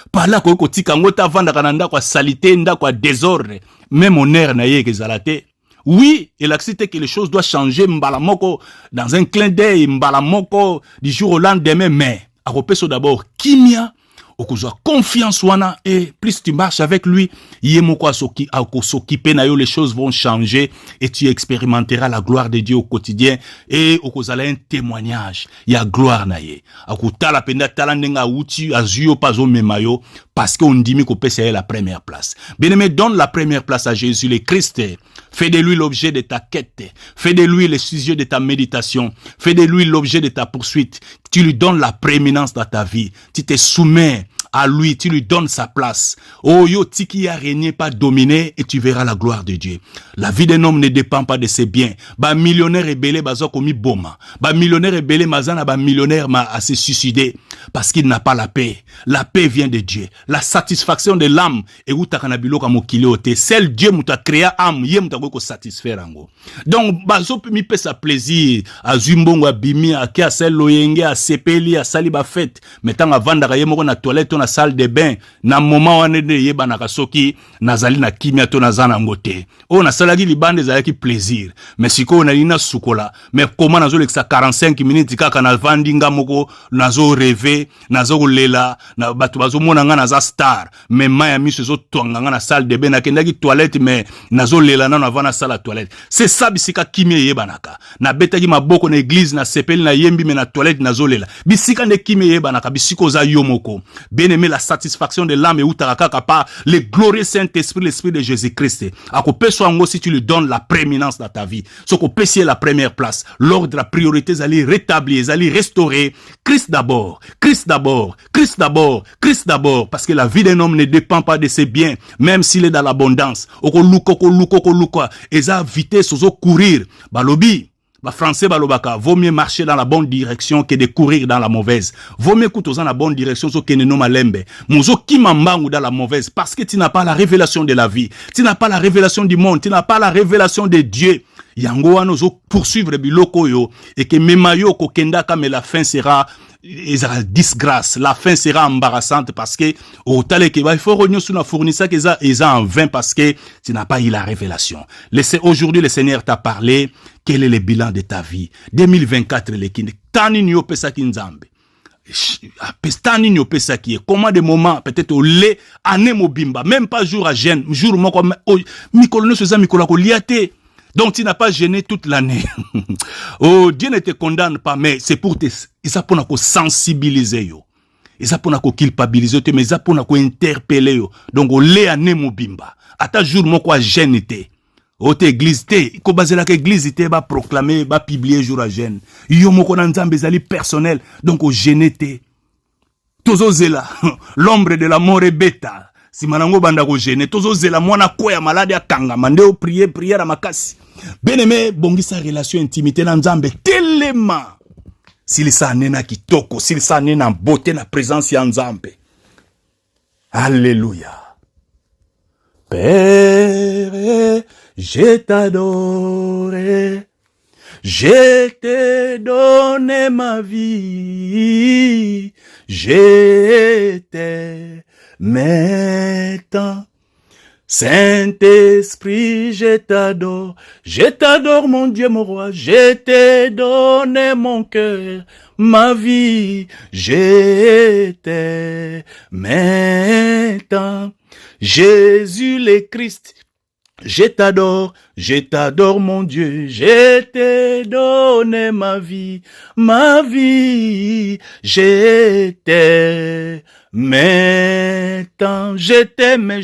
parla ko kotika ngota vanda kananda kwa salité nda kwa désordre même honneur na ye kezalate. Oui, il accepte que les choses doivent changer mbalamoko dans un clin d'œil mbalamoko du jour au lendemain mais à repeso d'abord kimia okozwa confiance wana et plus tu marches avec lui yemoko s'occuper na yo les choses vont changer et tu expérimenteras la gloire de Dieu au quotidien et okozala un témoignage ya gloire na ye akutala penda talandenga uti azuyo pazo memayo parce qu'on dit qu'on peut la première place. Bien-aimé, donne la première place à Jésus le Christ. Fais de lui l'objet de ta quête. Fais de lui le sujet de ta méditation. Fais de lui l'objet de ta poursuite. Tu lui donnes la prééminence dans ta vie. Tu te soumets à lui, tu lui donnes sa place. Oh yo, tiki a régné, pas dominé, et tu verras la gloire de Dieu. La vie d'un homme ne dépend pas de ses biens. Ba millionnaire et belé, bazo komi boma. Ba millionnaire et belé, mazana, ba millionnaire ma à se suicider. Parce qu'il n'a pas la paix. La paix vient de Dieu. La satisfaction de l'âme, et où ta kanabilo kamo kiliote. Celle Dieu mouta créé âme, yé mouta ko satisfaire ango. Donc, bazo mi pe sa plaisir, à zumbongo, à bimi, à kia sel loyenge, à sepeli, à saliba fête. Mettant à vendre, yé moko na toilette, na salle de bain na moment wane de yeba na kasoki nazali na kimia to nazana ngote o na salaki libande za yaki plaisir mais siko na lina sukola mais comment nazo leksa 45 minutes kaka na vandinga moko nazo rêver nazo lela na batu bazo mona nga naza star mais maya miso zo twanga nga na salle de bain na kendaki toilette mais nazo lela na vana salle à toilette c'est ça bisika kimia yeba naka na betaki maboko na église na sepeli na yembi mais na toilette nazo lela bisika ne kimia yeba naka bisiko za yomoko bien-aimé, la satisfaction de l'âme et où t'as par le glorieux Saint-Esprit, l'Esprit de Jésus-Christ. À côté soit si tu lui donnes la prééminence dans ta vie. Ce qu'on peut c'est la première place. L'ordre, la priorité, ils allaient rétablir, ils allaient restaurer. Christ d'abord, Christ d'abord, Christ d'abord, Christ d'abord. Parce que la vie d'un homme ne dépend pas de ses biens, même s'il est dans l'abondance. Oko luko. Ils ont vitesse, ils ont courir. Balobi. Bah français balobaka vaut mieux marcher dans la bonne direction que de courir dans la mauvaise. Vaut mieux courir dans la bonne direction que ne noma lembe. Mozo ki mambangu dans la mauvaise parce que tu n'as pas la révélation de la vie. Tu n'as pas la révélation du monde, tu n'as pas la révélation de Dieu. Yango wanozo poursuivre biloko yo et que memayo ko kendaka mais la fin sera disgrâce, la fin sera embarrassante parce que au tale que il faut revenir sur la fournisseur que ça en vain parce que tu n'as pas eu la révélation. Aujourd'hui le Seigneur t'a parlé, quel est le bilan de ta vie 2024 le kinde tani nyo pesa kinzambe pestani nyo pesa qui est comment des moments peut-être au lait année mobimba même pas jour à jeûne jour moko mikolo no soza mikolo ko liate Donc tu n'as pas gêné toute l'année. Oh, Dieu ne te condamne pas, mais c'est pour te, ça pour nous sensibiliser yo. Et ça pour nous culpabiliser, mais ça pour nous interpeller yo. Donc au lé ané mobimba. À ta jour mon quoi gêne te. O te église te, ko basé la église te ba proclamer, ba publier jour à gêne. Yo moko na nzambe zali personnel. Donc au gêne te. Tozo zela, l'ombre de la mort est bêta. Si manango banda ko gêne, tozo zela mwana ko ya malade ya kanga, mande o prière à makasi. Bien-aimé, bongisa relation intimité na nzambe tellement. S'il sa nena kitoko, s'il sa nena beauté na présence ya nzambe. Alléluia. Père, je t'adore. Je t'ai donné ma vie. Je t'ai maintenant. Saint-Esprit, je t'adore mon Dieu, mon roi, je t'ai donné mon cœur, ma vie, je t'ai maintenant. Jésus le Christ, je t'adore mon Dieu, je t'ai donné ma vie, je t'ai maintenant, je t'aime,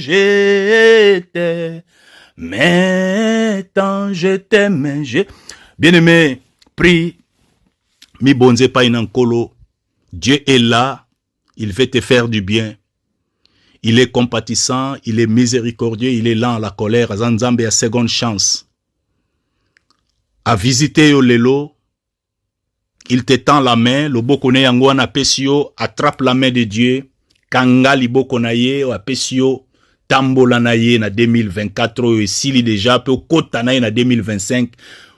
maintenant, je t'aime, Bien-aimé, prie, mi bonze pa inankolo, Dieu est là, il veut te faire du bien. Il est compatissant, il est miséricordieux, il est lent à la colère. Azanzambe a seconde chance. À visiter yo lelo, il te tend la main, le bokone yangwana pesio, attrape la main de Dieu, kanga li bokonaye, o pesio, tambola naye na 2024, et s'il est déjà, peu kota naye na 2025,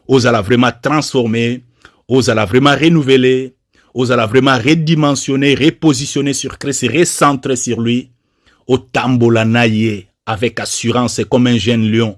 osala vraiment transformer, osala vraiment renouveler, osala vraiment redimensionner, repositionner sur Christ, recentrer sur lui, au tambola naye, avec assurance, comme un jeune lion.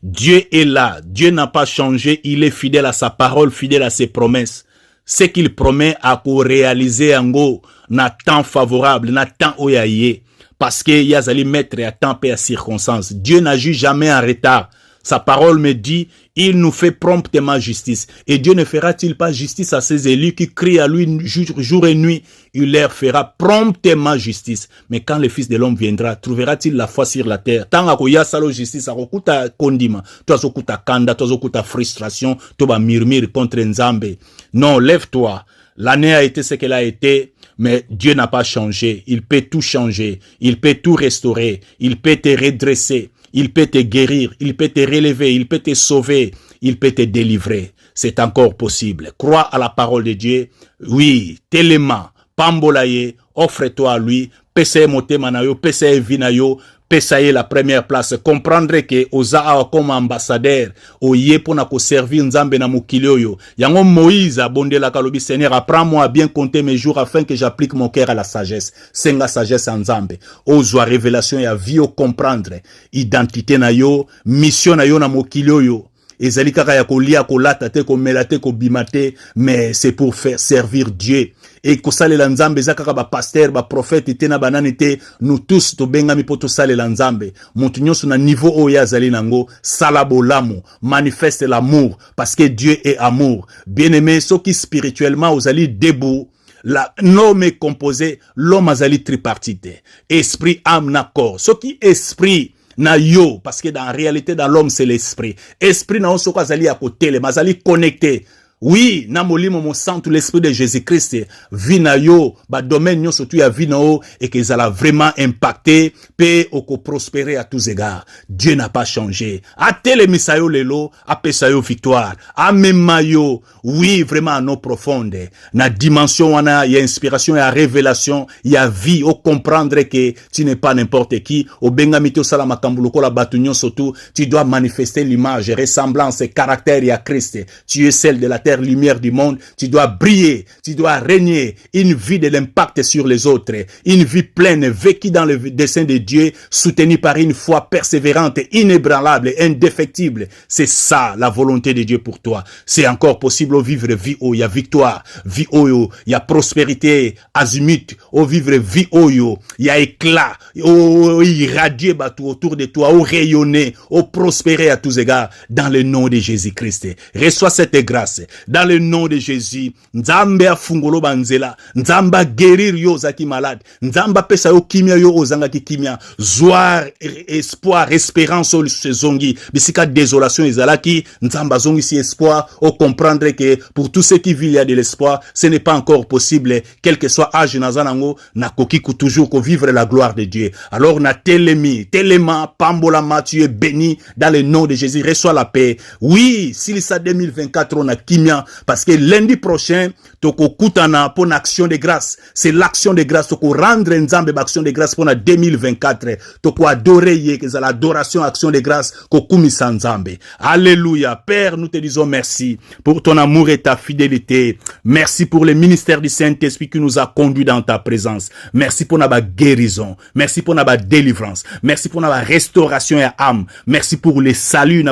Dieu est là, Dieu n'a pas changé, il est fidèle à sa parole, fidèle à ses promesses. Ce qu'il promet à réaliser en go, na temps favorable, na temps oyaye, parce que yazali mettre à temps et à circonstance. Dieu n'agit jamais en retard. Sa parole me dit, il nous fait promptement justice. Et Dieu ne fera-t-il pas justice à ses élus qui crient à lui jour et nuit? Il leur fera promptement justice. Mais quand le Fils de l'homme viendra, trouvera-t-il la foi sur la terre? Tant que ya salo justice, akokuta kondima, toi akokuta kanda, toi akokuta frustration, toi murmure contre Nzambe. Non, lève-toi. L'année a été ce qu'elle a été, mais Dieu n'a pas changé. Il peut tout changer. Il peut tout restaurer. Il peut te redresser. Il peut te guérir, il peut te relever, il peut te sauver, il peut te délivrer. C'est encore possible. Crois à la parole de Dieu. Oui, téléma, pambolaye, offre-toi à lui, pese motema na yo, pese vinayo, pesaye la première place. Comprendre que oza comme ambassadeur, oye pona ko servir nzambe na mokili oyo. Yango Moïse a bondé la kalobi, Seigneur, apprends-moi à bien compter mes jours afin que j'applique mon cœur à la sagesse. Senga sagesse en nzambe. Ozwa révélation ya vie o comprendre. Identité na yo, mission na yo na mokili oyo. Ezali kaka ya kolia kolata te komela te kobimate, mais c'est pour faire servir Dieu. Et kosalela nzambe za kaka ba pasteur ba prophète te na banane te, nous tous to bengami poto salela nzambe. Montu nyonso na niveau oya zali nango sala bolamu, manifeste l'amour parce que Dieu est amour. Bien-aimé, ceux qui spirituellement ozali debout, l'homme est composé, l'homme azali tripartite. Esprit, âme, na corps. Ceux qui esprit na yo, parce que dans la réalité, dans l'homme, c'est l'esprit. Esprit na oso kwa zali à côté, les mazali connecté. Oui, na molimo mon sang tout l'esprit de Jésus-Christ vi na yo ba domaine yo surtout ya vi na yo et que ça l'a vraiment impacté pe oko prospérer à tous égards. Dieu n'a pas changé. A tele misayo lelo a pesayo victoire. A memayo oui vraiment à nos profondes. Na dimension wana y a inspiration y a révélation y a vie au comprendre que tu n'es pas n'importe qui au benga mito sala makambulo ko la batunyo surtout tu dois manifester l'image ressemblance caractère à Christ. Tu es celle de la terre terre, lumière du monde. Tu dois briller, tu dois régner une vie de l'impact sur les autres, une vie pleine, vécue dans le dessein de Dieu, soutenue par une foi persévérante, inébranlable, indéfectible. C'est ça la volonté de Dieu pour toi. C'est encore possible de vivre vie où il y a victoire, vie où il y a prospérité, azimut, au vivre vie où il y a éclat, au irradier autour de toi, au rayonner, au prospérer à tous égards, dans le nom de Jésus-Christ. Reçois cette grâce, dans le nom de Jésus. Nzambe afungolo banzela, nzamba guérir yo zaki malade, nzamba pesa yo kimia yo ozanga ki kimia, joie, espoir, espérance au zongi, bisika désolation ezalaki, nzamba zongi si espoir, au comprendre que pour tous ceux qui vivent il y a de l'espoir, ce n'est pas encore possible, quel que soit âge nazanango, na kokiku toujours ko vivre la gloire de Dieu. Alors na telema, pambolama, tu es béni dans le nom de Jésus, reçois la paix. Oui, s'il ça 2024 on a kimia, parce que lundi prochain, toko kutana pour une action de grâce. C'est l'action de grâce, toko rendre nzambe action de grâce pour na 2024. Toko adorer yé, que c'est l'adoration, action de grâce, kokumisa nzambe. Alléluia. Père, nous te disons merci pour ton amour et ta fidélité. Merci pour le ministère du Saint-Esprit qui nous a conduits dans ta présence. Merci pour notre guérison. Merci pour notre délivrance. Merci pour notre restauration et âme. Merci pour le salut.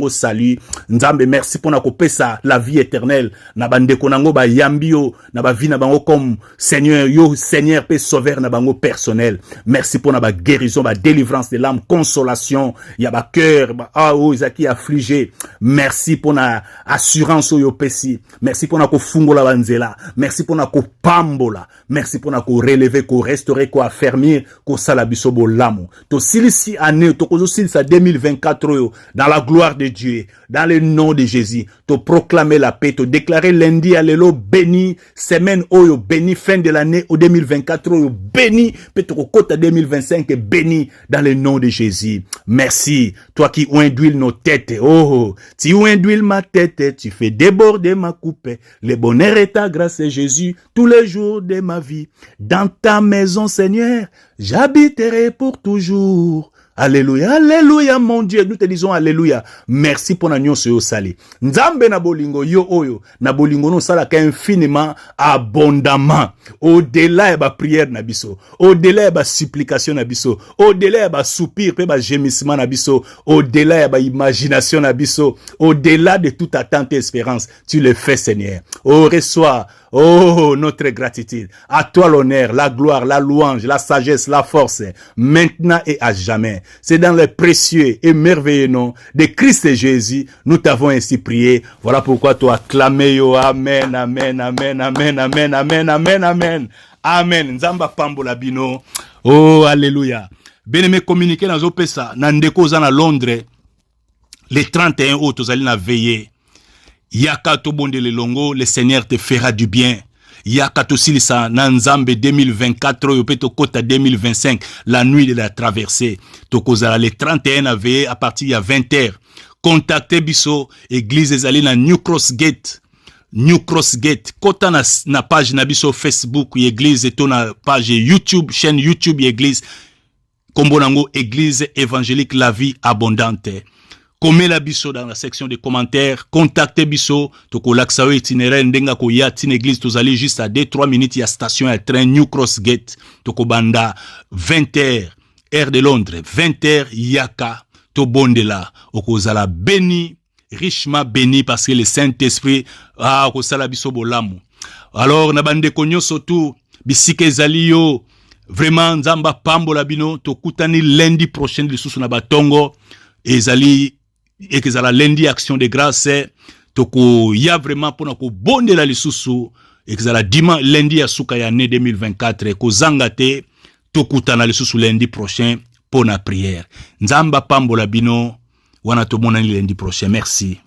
Salut. Nzambe, merci pour notre pesa la vie éternelle. Nabande konango ba yambio, naba vie nabango comme Seigneur, yo Seigneur pe sauveur nabango personnel. Merci pour notre guérison, ba délivrance de l'âme, consolation. Ya ba cœur, izaki affligé. Merci pour notre assurance yo pesi. Merci pour notre fungola banzela. Merci pour notre pambola. Merci pour notre relever, ko restaurer, ko affermir, ko salabiso bolamo. To silisi année, to kozo silisa 2024 dans la gloire de Dieu, dans le nom de Jésus, te proclamer la paix, te déclarer lundi, alléluia, béni, semaine, oyo, béni, fin de l'année, au 2024, oyo, béni, peut-être au côté 2025, béni, dans le nom de Jésus. Merci, toi qui induis nos têtes, tu induis ma tête, tu fais déborder ma coupe, le bonheur et ta grâce, Jésus, tous les jours de ma vie. Dans ta maison, Seigneur, j'habiterai pour toujours. Alléluia, alléluia, mon Dieu, nous te disons alléluia. Merci pour la nyonso yo sali. Nzambe na bolingo yo oyo, na bolingo no sala ka infiniment, abondamment. Au-delà de la prière na biso, au-delà de la supplication na biso, au-delà de la soupir, pe ba gémissement na biso, au-delà de la imagination na biso, au-delà de toute attente et espérance, tu le fais, Seigneur. Oh, reçois, notre gratitude. À toi l'honneur, la gloire, la louange, la sagesse, la force, maintenant et à jamais. C'est dans le précieux et merveilleux nom de Christ Jésus, nous t'avons ainsi prié. Voilà pourquoi tu as clamé, yo, amen, amen, amen, amen, amen, amen, amen, amen, amen. Nzamba pambola bino. Oh, alléluia. Bien-aimé, communiquer dans Opesa, Nandeko zana Londres, les 31 autres, vous allez la veiller. Yaka to bonde le longo, le Seigneur te fera du bien. Yaka to silisa nanzambe 2024 yopeto kota 2025, la nuit de la traversée. To kozala le 31 veiller à partir de 20h. Contactez biso église ezali na New Cross Gate. New Cross Gate. Kota na page na biso Facebook église to na page YouTube, chaîne YouTube église. Kombo nango église évangélique la vie abondante. Comme la biso dans la section des commentaires, contactez biso, toko laksawe itinéraire ndenga ko ya tin église tozali juste à 2-3 minutes ya station à train New Cross Gate, toko banda 20h heure de Londres, 20h yaka to bondela, okozala béni, richement béni parce que le Saint-Esprit ko sala biso bolamu. Alors na bande konyo surtout bisike zali yo vraiment nzamba pambola bino to kutani lundi prochain lisusu na batongo ezali et que ça la lundi action de grâce toko ya vraiment pour nako bonde la lisusu et que ça la dimanche lundi ya suka ya année 2024 ko zangate tokutana lisusu lundi prochain pour na prière. Nzamba pambola bino wana to mona lundi prochain. Merci.